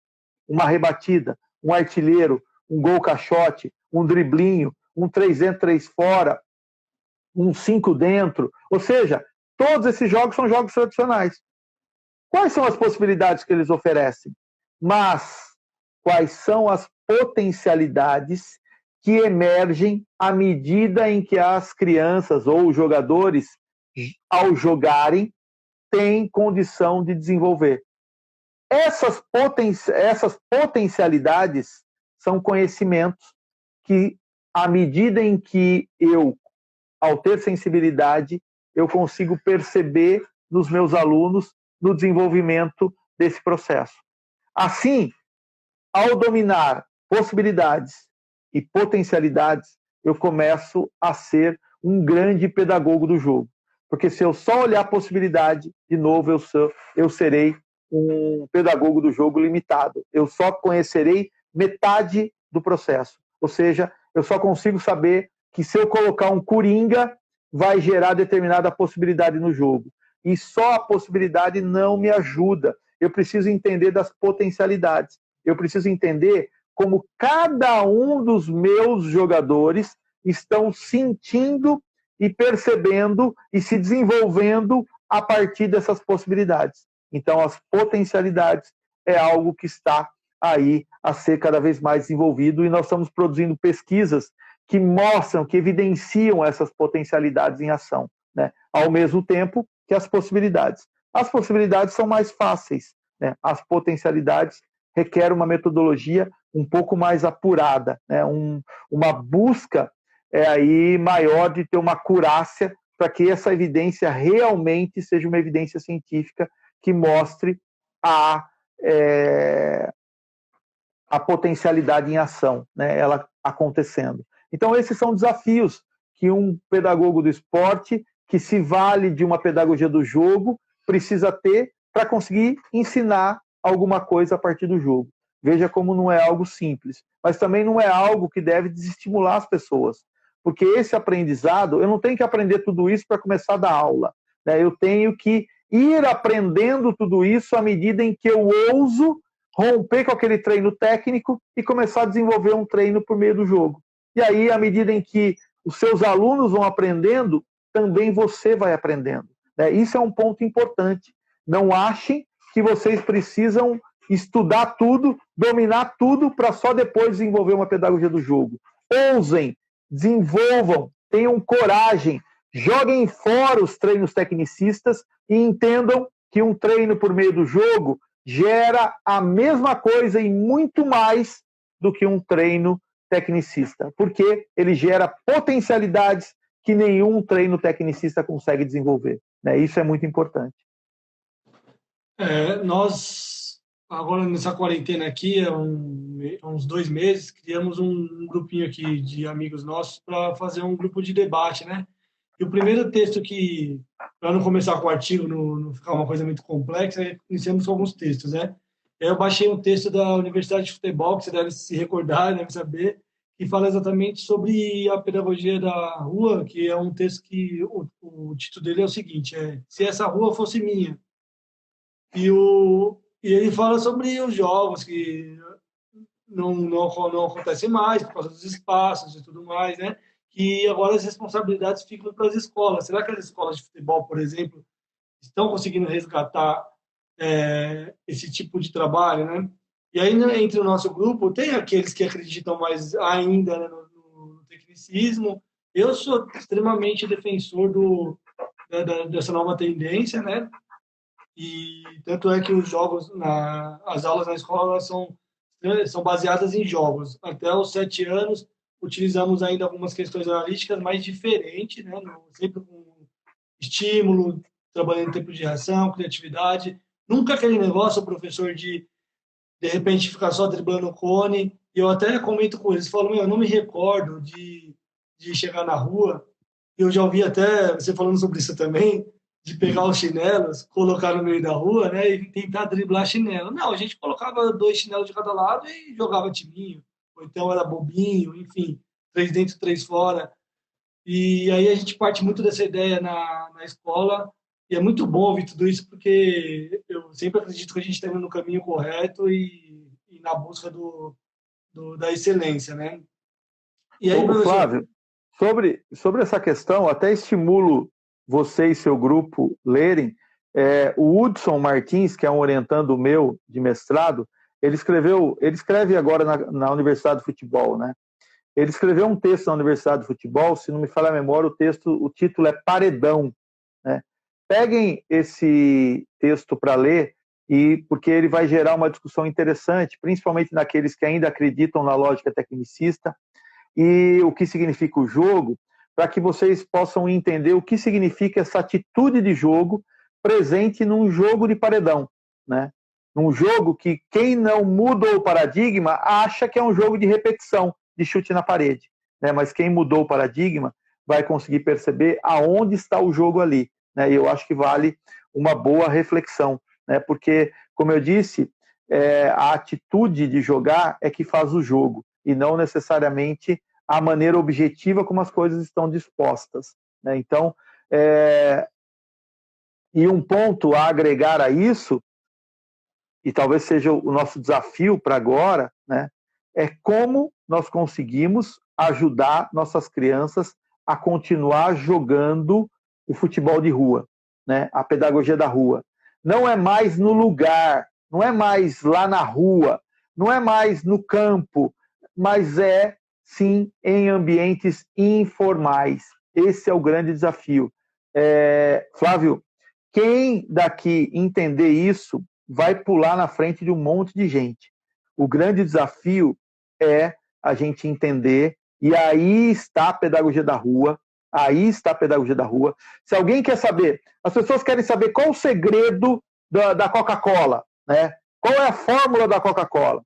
uma rebatida, um artilheiro, um gol caixote, um driblinho, um 3 dentro, 3 fora, um 5 dentro. Ou seja, todos esses jogos são jogos tradicionais. Quais são as possibilidades que eles oferecem? Mas quais são as potencialidades que emergem à medida em que as crianças ou os jogadores, ao jogarem, têm condição de desenvolver? Essas potencialidades são conhecimentos que, à medida em que eu, ao ter sensibilidade, eu consigo perceber nos meus alunos no desenvolvimento desse processo. Assim, ao dominar possibilidades e potencialidades, eu começo a ser um grande pedagogo do jogo. Porque se eu só olhar a possibilidade, de novo, eu serei um pedagogo do jogo limitado. Eu só conhecerei metade do processo. Ou seja, eu só consigo saber que se eu colocar um coringa, vai gerar determinada possibilidade no jogo. E só a possibilidade não me ajuda. Eu preciso entender das potencialidades. Eu preciso entender como cada um dos meus jogadores estão sentindo e percebendo e se desenvolvendo a partir dessas possibilidades. Então, as potencialidades é algo que está aí a ser cada vez mais desenvolvido e nós estamos produzindo pesquisas que mostram, que evidenciam essas potencialidades em ação, né? Ao mesmo tempo que as possibilidades. As possibilidades são mais fáceis, né? As potencialidades requerem uma metodologia um pouco mais apurada, né? Uma busca aí maior de ter uma acurácia para que essa evidência realmente seja uma evidência científica que mostre a potencialidade em ação, né? Ela acontecendo. Então, esses são desafios que um pedagogo do esporte, que se vale de uma pedagogia do jogo, precisa ter para conseguir ensinar alguma coisa a partir do jogo. Veja como não é algo simples, mas também não é algo que deve desestimular as pessoas, porque esse aprendizado, eu não tenho que aprender tudo isso para começar a dar aula, né? Eu tenho que ir aprendendo tudo isso à medida em que eu ouso romper com aquele treino técnico e começar a desenvolver um treino por meio do jogo. E aí, à medida em que os seus alunos vão aprendendo, também você vai aprendendo, né? Isso é um ponto importante. Não achem que vocês precisam estudar tudo, dominar tudo, para só depois desenvolver uma pedagogia do jogo. Ousem, desenvolvam, tenham coragem, joguem fora os treinos tecnicistas e entendam que um treino por meio do jogo gera a mesma coisa e muito mais do que um treino tecnicista, porque ele gera potencialidades que nenhum treino tecnicista consegue desenvolver, né? Isso é muito importante. Nós, agora nessa quarentena aqui, há uns 2 meses, criamos um grupinho aqui de amigos nossos para fazer um grupo de debate, né? E o primeiro texto que, para não começar com o artigo, não ficar uma coisa muito complexa, iniciamos com alguns textos, né? Eu baixei um texto da Universidade de Futebol, que você deve se recordar, deve saber, que fala exatamente sobre a pedagogia da rua, que é um texto que o título dele é o seguinte, Se essa rua fosse minha. E ele fala sobre os jogos que não acontecem mais por causa dos espaços e tudo mais, né? Que agora as responsabilidades ficam para as escolas. Será que as escolas de futebol, por exemplo, estão conseguindo resgatar esse tipo de trabalho, né? E aí, né, entre o nosso grupo, tem aqueles que acreditam mais ainda, né, no tecnicismo. Eu sou extremamente defensor dessa nova tendência, né? E tanto é que os jogos, as aulas na escola são baseadas em jogos. Até os 7 anos, utilizamos ainda algumas questões analíticas mais diferentes, né? Sempre com estímulo, trabalhando em tempo de reação, criatividade. Nunca aquele negócio, professor, de repente ficar só driblando o cone. E eu até comento com eles, falo, eu não me recordo de chegar na rua. Eu já ouvi até você falando sobre isso também, de pegar os chinelos, colocar no meio da rua, né, e tentar driblar chinelo. Não, a gente colocava 2 chinelos de cada lado e jogava timinho, ou então era bobinho, enfim, 3 dentro, 3 fora. E aí a gente parte muito dessa ideia na escola, e é muito bom ouvir tudo isso, porque eu sempre acredito que a gente está indo no caminho correto e na busca da excelência, né? E aí, Ô, professor... Flávio, Sobre essa questão, até estimulo você e seu grupo lerem. O Hudson Martins, que é um orientando meu de mestrado, ele escreve agora na Universidade de Futebol, né? Ele escreveu um texto na Universidade de Futebol, se não me falha a memória, o título é Paredão, né? Peguem esse texto para ler, porque ele vai gerar uma discussão interessante, principalmente naqueles que ainda acreditam na lógica tecnicista e o que significa o jogo, para que vocês possam entender o que significa essa atitude de jogo presente num jogo de paredão, né? Num jogo que quem não mudou o paradigma acha que é um jogo de repetição, de chute na parede, né? Mas quem mudou o paradigma vai conseguir perceber aonde está o jogo ali, né? E eu acho que vale uma boa reflexão, né? Porque, como eu disse, a atitude de jogar é que faz o jogo, e não necessariamente a maneira objetiva como as coisas estão dispostas, né? Então, e um ponto a agregar a isso, e talvez seja o nosso desafio para agora, né, é como nós conseguimos ajudar nossas crianças a continuar jogando o futebol de rua, né, a pedagogia da rua. Não é mais no lugar, não é mais lá na rua, não é mais no campo, mas é, sim, em ambientes informais. Esse é o grande desafio. Flávio, quem daqui entender isso vai pular na frente de um monte de gente. O grande desafio é a gente entender, e aí está a pedagogia da rua, aí está a pedagogia da rua. Se alguém quer saber, as pessoas querem saber qual o segredo da Coca-Cola, né? Qual é a fórmula da Coca-Cola?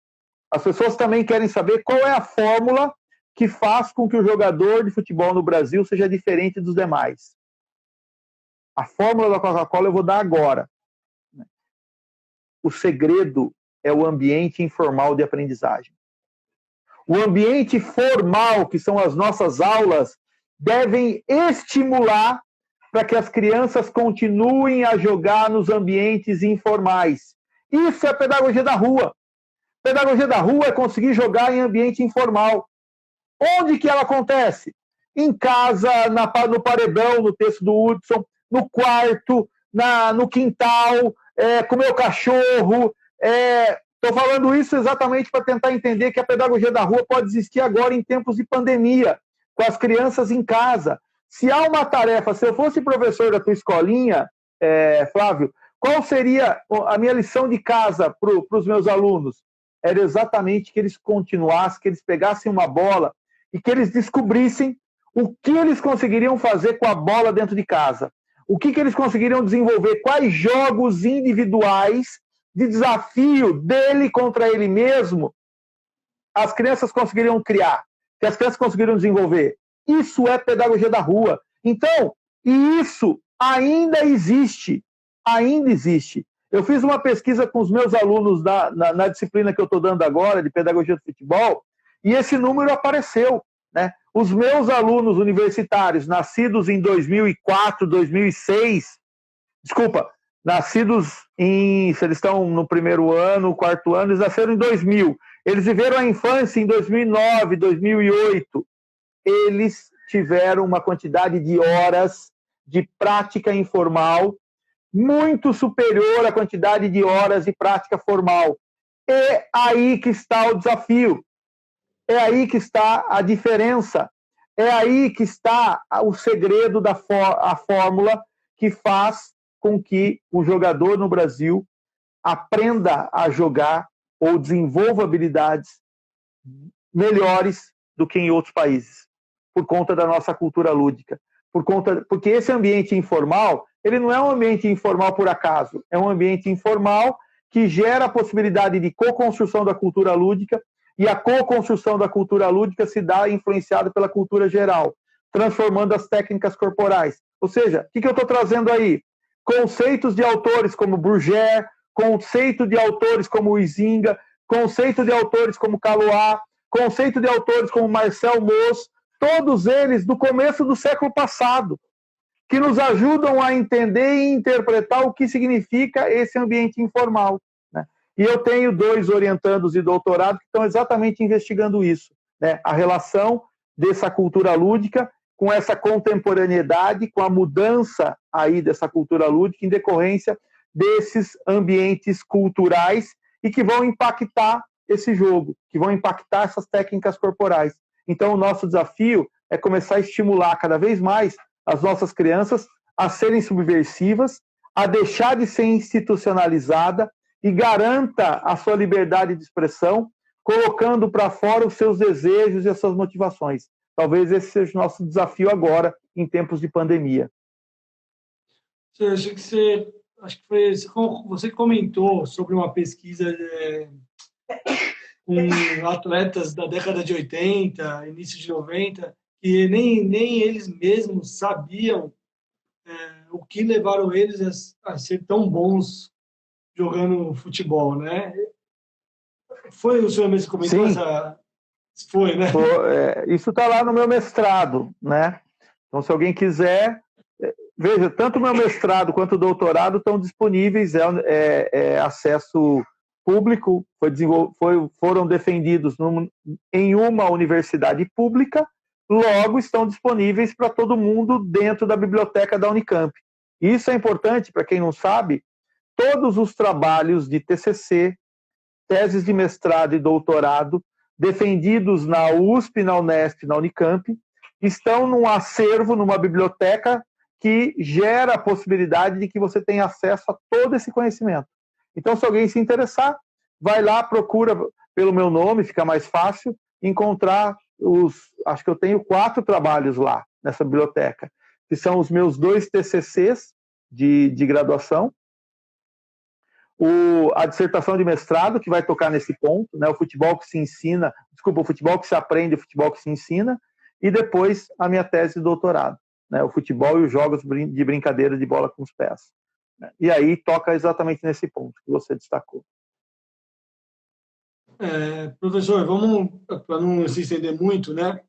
As pessoas também querem saber qual é a fórmula que faz com que o jogador de futebol no Brasil seja diferente dos demais. A fórmula da Coca-Cola eu vou dar agora. O segredo é o ambiente informal de aprendizagem. O ambiente formal, que são as nossas aulas, devem estimular para que as crianças continuem a jogar nos ambientes informais. Isso é pedagogia da rua. Pedagogia da rua é conseguir jogar em ambiente informal. Onde que ela acontece? Em casa, no paredão, no texto do Hudson, no quarto, no quintal, com o meu cachorro. Estou falando isso exatamente para tentar entender que a pedagogia da rua pode existir agora em tempos de pandemia, com as crianças em casa. Se há uma tarefa, se eu fosse professor da tua escolinha, Flávio, qual seria a minha lição de casa para os meus alunos? Era exatamente que eles continuassem, que eles pegassem uma bola e que eles descobrissem o que eles conseguiriam fazer com a bola dentro de casa. O que eles conseguiriam desenvolver, quais jogos individuais de desafio dele contra ele mesmo as crianças conseguiriam criar, que as crianças conseguiriam desenvolver. Isso é pedagogia da rua. Então, e isso ainda existe. Ainda existe. Eu fiz uma pesquisa com os meus alunos na disciplina que eu estou dando agora, de pedagogia do futebol, e esse número apareceu, né? Os meus alunos universitários, nascidos em 2004, 2006, nascidos se eles estão no primeiro ano, quarto ano, eles nasceram em 2000. Eles viveram a infância em 2009, 2008. Eles tiveram uma quantidade de horas de prática informal muito superior à quantidade de horas de prática formal. É aí que está o desafio. É aí que está a diferença. É aí que está o segredo a fórmula que faz com que o jogador no Brasil aprenda a jogar ou desenvolva habilidades melhores do que em outros países, por conta da nossa cultura lúdica. Porque esse ambiente informal, ele não é um ambiente informal por acaso, é um ambiente informal que gera a possibilidade de co-construção da cultura lúdica, e a co-construção da cultura lúdica se dá influenciada pela cultura geral, transformando as técnicas corporais. Ou seja, o que eu estou trazendo aí? Conceitos de autores como Bruguère, conceito de autores como Huizinga, conceito de autores como Caloá, conceito de autores como Marcel Mauss, todos eles do começo do século passado, que nos ajudam a entender e interpretar o que significa esse ambiente informal, né? E eu tenho 2 orientandos de doutorado que estão exatamente investigando isso, né? A relação dessa cultura lúdica com essa contemporaneidade, com a mudança aí dessa cultura lúdica em decorrência desses ambientes culturais e que vão impactar esse jogo, que vão impactar essas técnicas corporais. Então, o nosso desafio é começar a estimular cada vez mais as nossas crianças a serem subversivas, a deixar de ser institucionalizada e garanta a sua liberdade de expressão, colocando para fora os seus desejos e as suas motivações. Talvez esse seja o nosso desafio agora, em tempos de pandemia. Acho que foi você que comentou sobre uma pesquisa com atletas da década de 80, início de 90, que nem eles mesmos sabiam o que levaram eles a ser tão bons jogando futebol, né? Foi o senhor mesmo que comentou essa... Foi, né? Isso está lá no meu mestrado, né? Então, se alguém quiser... Veja, tanto o meu mestrado quanto o doutorado estão disponíveis, acesso público, foram defendidos em uma universidade pública, logo estão disponíveis para todo mundo dentro da biblioteca da Unicamp. Isso é importante, para quem não sabe, todos os trabalhos de TCC, teses de mestrado e doutorado, defendidos na USP, na Unesp, na Unicamp, estão num acervo, numa biblioteca que gera a possibilidade de que você tenha acesso a todo esse conhecimento. Então, se alguém se interessar, vai lá, procura pelo meu nome, fica mais fácil encontrar acho que eu tenho 4 trabalhos lá nessa biblioteca, que são os meus 2 TCCs de graduação, a dissertação de mestrado, que vai tocar nesse ponto, né, o futebol que se ensina, o futebol que se aprende, o futebol que se ensina, e depois a minha tese de doutorado, né, o futebol e os jogos de brincadeira de bola com os pés. E aí toca exatamente nesse ponto que você destacou. Professor, vamos, para não se estender muito, né?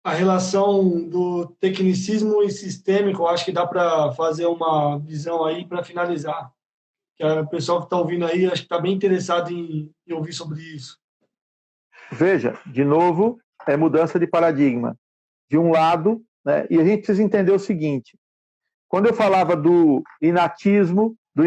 A relação do tecnicismo e sistêmico, eu acho que dá para fazer uma visão aí para finalizar. Que o pessoal que está ouvindo aí, acho que está bem interessado em ouvir sobre isso. Veja, de novo, é mudança de paradigma. De um lado, né, e a gente precisa entender o seguinte, quando eu falava do inatismo, do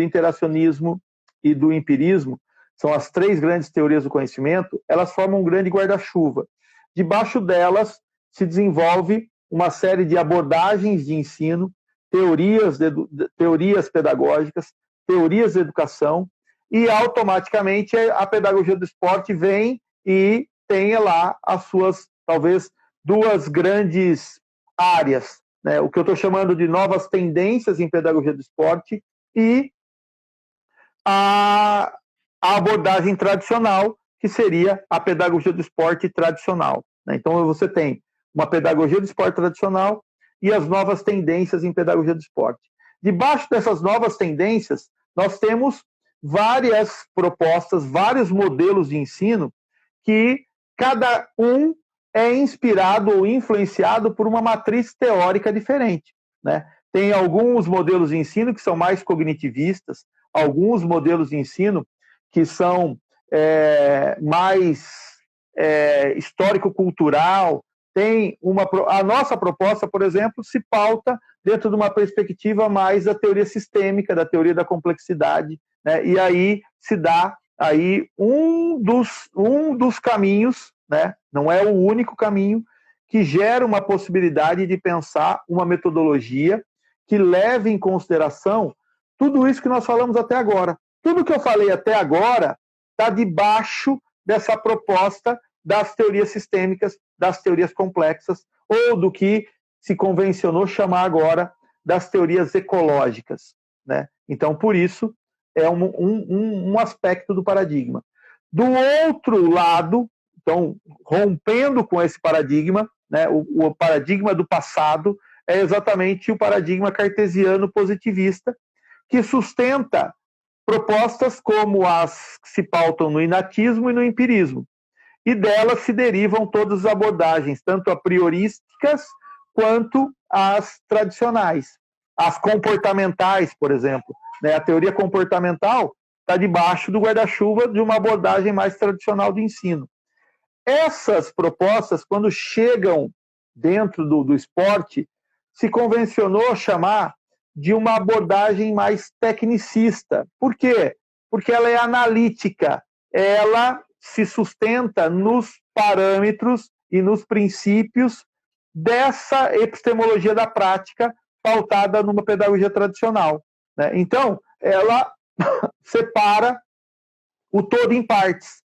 interacionismo e do empirismo, são as 3 grandes teorias do conhecimento, elas formam um grande guarda-chuva. Debaixo delas se desenvolve uma série de abordagens de ensino, teorias pedagógicas, teorias de educação, e automaticamente a pedagogia do esporte vem e tem lá as suas, talvez, 2 grandes áreas, né? O que eu estou chamando de novas tendências em pedagogia do esporte e a abordagem tradicional, que seria a pedagogia do esporte tradicional, né? Então, você tem uma pedagogia do esporte tradicional e as novas tendências em pedagogia do esporte. Debaixo dessas novas tendências, nós temos várias propostas, vários modelos de ensino que cada um é inspirado ou influenciado por uma matriz teórica diferente, né? Tem alguns modelos de ensino que são mais cognitivistas, alguns modelos de ensino que são mais histórico-cultural. A nossa proposta, por exemplo, se pauta dentro de uma perspectiva mais da teoria sistêmica, da teoria da complexidade, né? E aí se dá aí um dos caminhos, né? Não é o único caminho, que gera uma possibilidade de pensar uma metodologia que leve em consideração tudo isso que nós falamos até agora. Tudo que eu falei até agora está debaixo dessa proposta das teorias sistêmicas, das teorias complexas, ou do que se convencionou chamar agora das teorias ecológicas, né? Então, por isso, é um aspecto do paradigma. Do outro lado, então, rompendo com esse paradigma, né, o paradigma do passado é exatamente o paradigma cartesiano positivista, que sustenta propostas como as que se pautam no inatismo e no empirismo. E delas se derivam todas as abordagens, tanto a priorísticas quanto as tradicionais. As comportamentais, por exemplo, né? A teoria comportamental está debaixo do guarda-chuva de uma abordagem mais tradicional de ensino. Essas propostas, quando chegam dentro do esporte, se convencionou chamar de uma abordagem mais tecnicista. Por quê? Porque ela é analítica, ela se sustenta nos parâmetros e nos princípios dessa epistemologia da prática pautada numa pedagogia tradicional, né? Então, ela separa o todo em partes.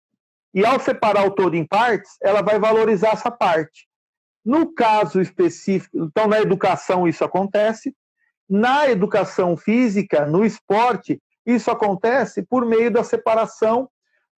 E ao separar o todo em partes, ela vai valorizar essa parte. No caso específico, então na educação isso acontece, na educação física, no esporte, isso acontece por meio da separação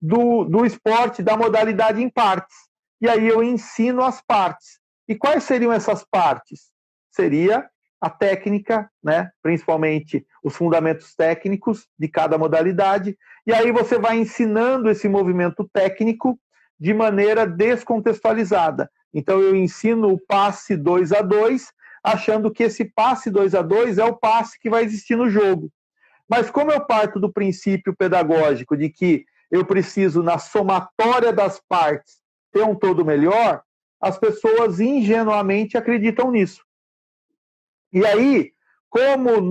do esporte, da modalidade em partes. E aí eu ensino as partes. E quais seriam essas partes? Seria a técnica, né? Principalmente os fundamentos técnicos de cada modalidade, e aí você vai ensinando esse movimento técnico de maneira descontextualizada. Então eu ensino o passe 2-2, achando que esse passe 2-2 é o passe que vai existir no jogo. Mas como eu parto do princípio pedagógico de que eu preciso, na somatória das partes, ter um todo melhor, as pessoas ingenuamente acreditam nisso. E aí, como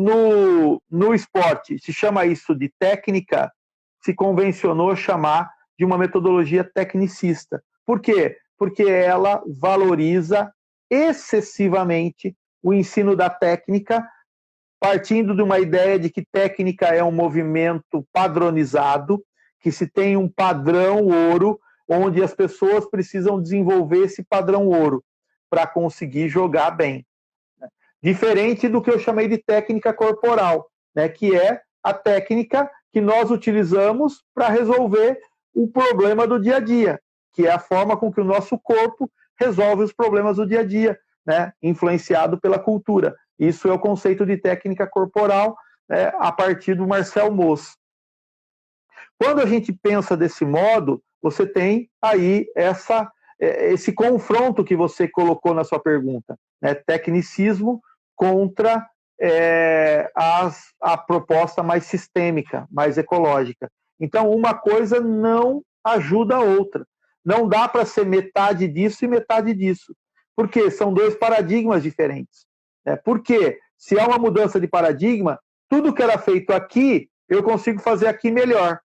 no esporte se chama isso de técnica, se convencionou chamar de uma metodologia tecnicista. Por quê? Porque ela valoriza excessivamente o ensino da técnica, partindo de uma ideia de que técnica é um movimento padronizado, que se tem um padrão ouro, onde as pessoas precisam desenvolver esse padrão ouro para conseguir jogar bem. Diferente do que eu chamei de técnica corporal, né, que é a técnica que nós utilizamos para resolver o problema do dia a dia, que é a forma com que o nosso corpo resolve os problemas do dia a dia, né, influenciado pela cultura. Isso é o conceito de técnica corporal, né, a partir do Marcel Mauss. Quando a gente pensa desse modo, você tem aí esse confronto que você colocou na sua pergunta, né, tecnicismo contra a proposta mais sistêmica, mais ecológica. Então, uma coisa não ajuda a outra. Não dá para ser metade disso e metade disso. Porque são dois paradigmas diferentes. Porque se há uma mudança de paradigma, tudo que era feito aqui, eu consigo fazer aqui melhor.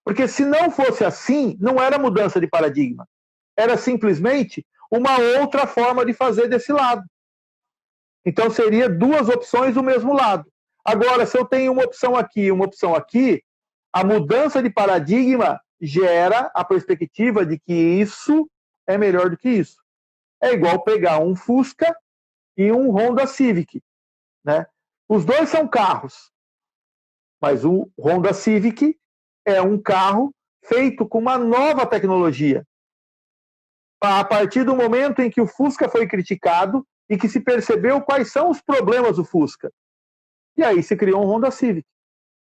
Porque se não fosse assim, não era mudança de paradigma. Era simplesmente uma outra forma de fazer desse lado. Então, seria duas opções do mesmo lado. Agora, se eu tenho uma opção aqui e uma opção aqui, a mudança de paradigma gera a perspectiva de que isso é melhor do que isso. É igual pegar um Fusca e um Honda Civic, né? Os dois são carros, mas o Honda Civic é um carro feito com uma nova tecnologia. A partir do momento em que o Fusca foi criticado e que se percebeu quais são os problemas do Fusca. E aí se criou um Honda Civic.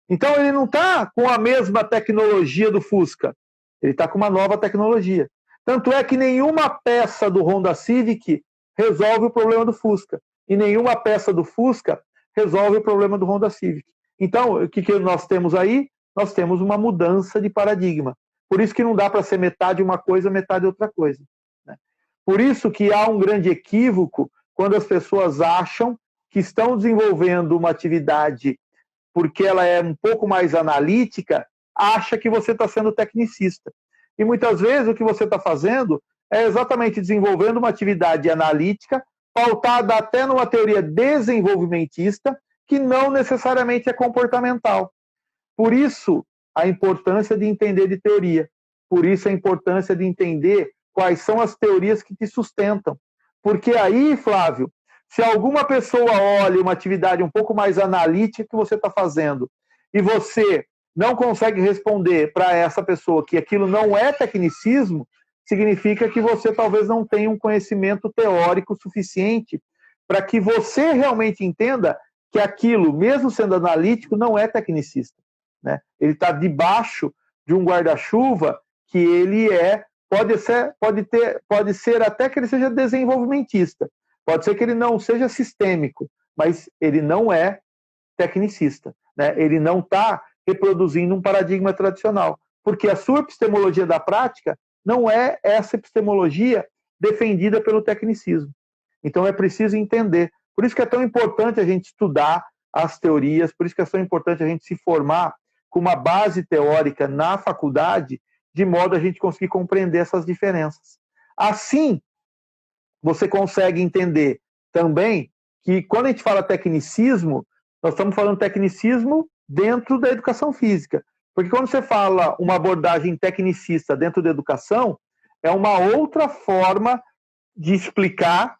Então ele não está com a mesma tecnologia do Fusca, ele está com uma nova tecnologia. Tanto é que nenhuma peça do Honda Civic resolve o problema do Fusca. E nenhuma peça do Fusca resolve o problema do Honda Civic. Então, o que nós temos aí? Nós temos uma mudança de paradigma. Por isso que não dá para ser metade uma coisa, metade outra coisa. Né? Por isso que há um grande equívoco quando as pessoas acham que estão desenvolvendo uma atividade porque ela é um pouco mais analítica, acha que você está sendo tecnicista. E muitas vezes o que você está fazendo é exatamente desenvolvendo uma atividade analítica, pautada até numa teoria desenvolvimentista, que não necessariamente é comportamental. Por isso, a importância de entender de teoria. Por isso, a importância de entender quais são as teorias que te sustentam. Porque aí, Flávio, se alguma pessoa olha uma atividade um pouco mais analítica que você está fazendo e você não consegue responder para essa pessoa que aquilo não é tecnicismo, significa que você talvez não tenha um conhecimento teórico suficiente para que você realmente entenda que aquilo, mesmo sendo analítico, não é tecnicista. Né? Ele está debaixo de um guarda-chuva que ele pode ser até que ele seja desenvolvimentista, pode ser que ele não seja sistêmico, mas ele não é tecnicista. Né? Ele não está reproduzindo um paradigma tradicional, porque a sua epistemologia da prática não é essa epistemologia defendida pelo tecnicismo. Então é preciso entender. Por isso que é tão importante a gente estudar as teorias, por isso que é tão importante a gente se formar com uma base teórica na faculdade, de modo a gente conseguir compreender essas diferenças. Assim, você consegue entender também que quando a gente fala tecnicismo, nós estamos falando tecnicismo dentro da educação física. Porque quando você fala uma abordagem tecnicista dentro da educação, é uma outra forma de explicar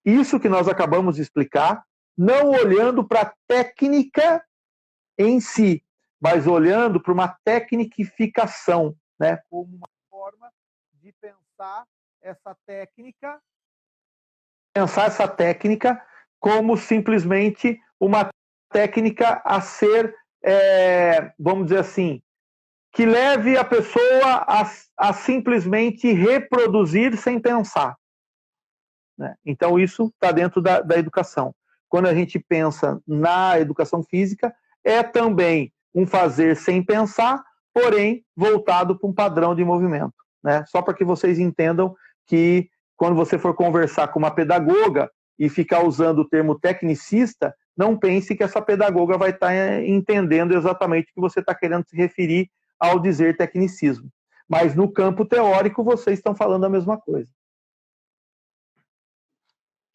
isso que nós acabamos de explicar, não olhando para a técnica em si, mas olhando para uma tecnificação, né? Como uma forma de pensar essa técnica como simplesmente uma técnica a ser, vamos dizer assim, que leve a pessoa a simplesmente reproduzir sem pensar. Né? Então, isso está dentro da educação. Quando a gente pensa na educação física, é também um fazer sem pensar, porém voltado para um padrão de movimento. Né? Só para que vocês entendam que quando você for conversar com uma pedagoga e ficar usando o termo tecnicista, não pense que essa pedagoga vai estar entendendo exatamente o que você está querendo se referir ao dizer tecnicismo. Mas no campo teórico, vocês estão falando a mesma coisa.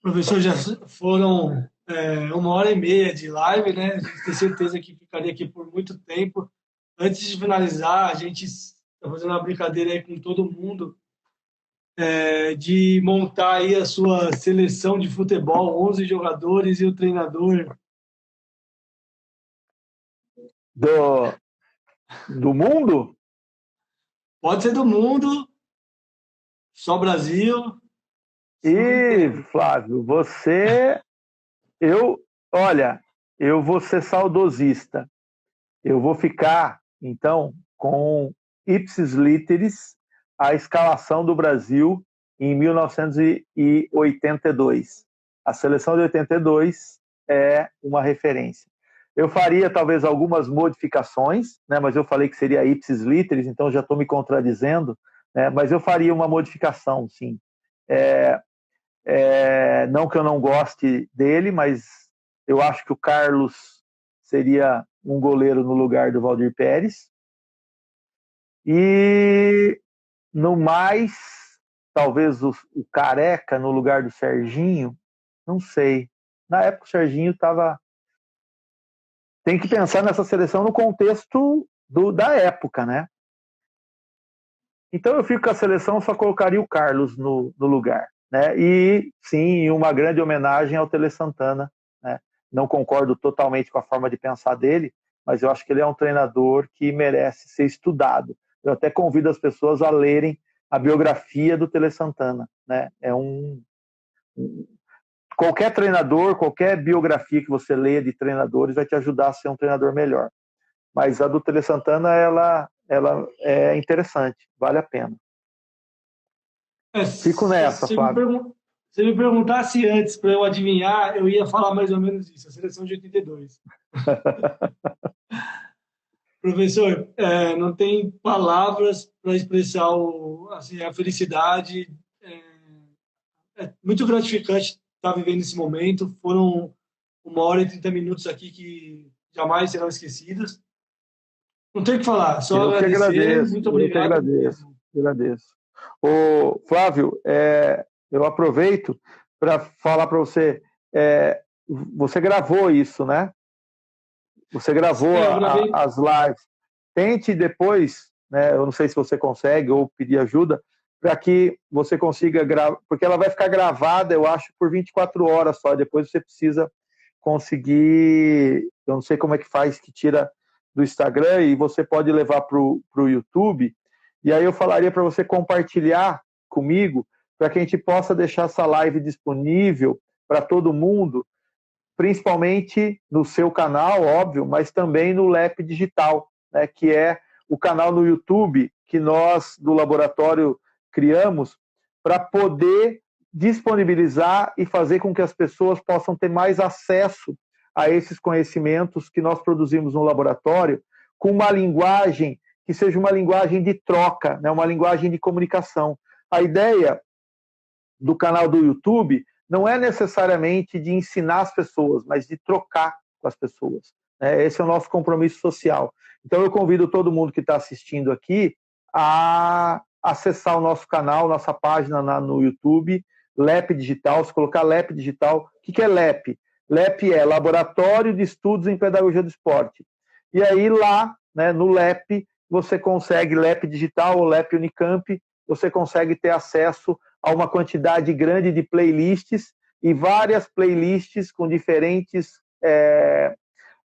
Professor, já foram 1h30 de live, né? A gente tem certeza que ficaria aqui por muito tempo. Antes de finalizar, a gente está fazendo uma brincadeira aí com todo mundo de montar aí a sua seleção de futebol, 11 jogadores e o treinador. Do mundo? Pode ser do mundo, só Brasil. E, Flávio, olha, eu vou ser saudosista. Eu vou ficar, então, com ipsis literis, a escalação do Brasil em 1982. A seleção de 82 é uma referência. Eu faria, talvez, algumas modificações, né, mas eu falei que seria ipsis literis, então já estou me contradizendo, né, mas eu faria uma modificação, sim. Não que eu não goste dele, mas eu acho que o Carlos seria um goleiro no lugar do Valdir Pérez. E, no mais, talvez o Careca no lugar do Serginho, não sei. Na época o Serginho estava... Tem que pensar nessa seleção no contexto da época, né? Então eu fico com a seleção, só colocaria o Carlos no lugar. Né? E, sim, uma grande homenagem ao Tele Santana. Né? Não concordo totalmente com a forma de pensar dele, mas eu acho que ele é um treinador que merece ser estudado. Eu até convido as pessoas a lerem a biografia do Tele Santana. Né? Qualquer treinador, qualquer biografia que você leia de treinadores vai te ajudar a ser um treinador melhor. Mas a do Tele Santana, ela é interessante, vale a pena. Fico nessa, Flávio. Se me perguntasse antes para eu adivinhar, eu ia falar mais ou menos isso, a seleção de 82. Professor, não tem palavras para expressar assim, a felicidade. É muito gratificante estar vivendo esse momento. Foram 1h30 aqui que jamais serão esquecidas. Não tem o que falar, só agradecer. Muito obrigado. Eu que agradeço. Ô, Flávio, eu aproveito para falar para você, você gravou isso, né? Você gravou as lives. Tente depois, né, eu não sei se você consegue ou pedir ajuda, para que você consiga gravar, porque ela vai ficar gravada, eu acho, por 24 horas só, depois você precisa conseguir, eu não sei como é que faz, que tira do Instagram e você pode levar para o YouTube. E aí eu falaria para você compartilhar comigo, para que a gente possa deixar essa live disponível para todo mundo, principalmente no seu canal, óbvio, mas também no LEP Digital, né, que é o canal no YouTube que nós, do laboratório, criamos para poder disponibilizar e fazer com que as pessoas possam ter mais acesso a esses conhecimentos que nós produzimos no laboratório, com uma linguagem que seja uma linguagem de troca, né, uma linguagem de comunicação. A ideia do canal do YouTube não é necessariamente de ensinar as pessoas, mas de trocar com as pessoas. Esse é o nosso compromisso social. Então, eu convido todo mundo que está assistindo aqui a acessar o nosso canal, nossa página no YouTube, LEP Digital. Se colocar LEP Digital, o que é LEP? LEP é Laboratório de Estudos em Pedagogia do Esporte. E aí lá, né, no LEP, você consegue, LEP Digital ou LEP Unicamp, você consegue ter acesso a uma quantidade grande de playlists e várias playlists com diferentes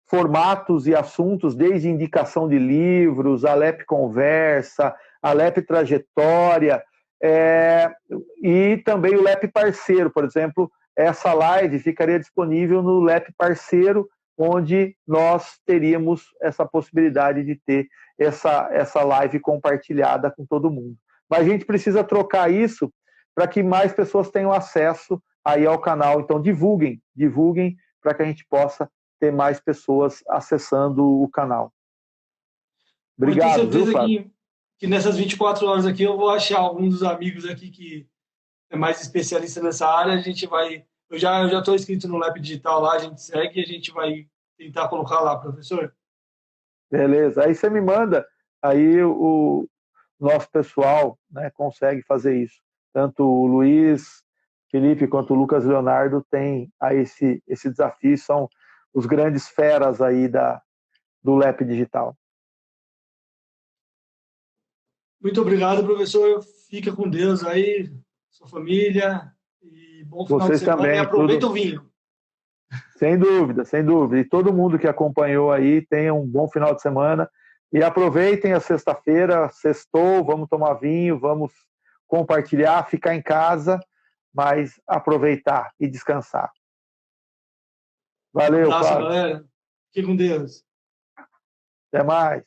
formatos e assuntos, desde indicação de livros, a LEP Conversa, a LEP Trajetória, e também o LEP Parceiro, por exemplo, essa live ficaria disponível no LEP Parceiro, onde nós teríamos essa possibilidade de ter essa live compartilhada com todo mundo. Mas a gente precisa trocar isso para que mais pessoas tenham acesso aí ao canal. Então, divulguem para que a gente possa ter mais pessoas acessando o canal. Obrigado, eu tenho certeza viu, que nessas 24 horas aqui eu vou achar algum dos amigos aqui que é mais especialista nessa área. A gente vai... Eu já estou inscrito no Lab Digital lá, a gente segue e a gente vai tentar colocar lá, professor. Beleza. Aí você me manda, aí o nosso pessoal, né, consegue fazer isso. Tanto o Luiz, Felipe, quanto o Lucas Leonardo têm aí esse desafio, são os grandes feras aí do LEP Digital. Muito obrigado, professor. Fica com Deus aí, sua família, e bom final Vocês de semana. também, E aproveita tudo... o vinho. Sem dúvida, sem dúvida. E todo mundo que acompanhou aí, tenha um bom final de semana. E aproveitem a sexta-feira, sextou, vamos tomar vinho, vamos compartilhar, ficar em casa, mas aproveitar e descansar. Valeu, Um abraço, Fábio. galera. Fique com Deus. Até mais.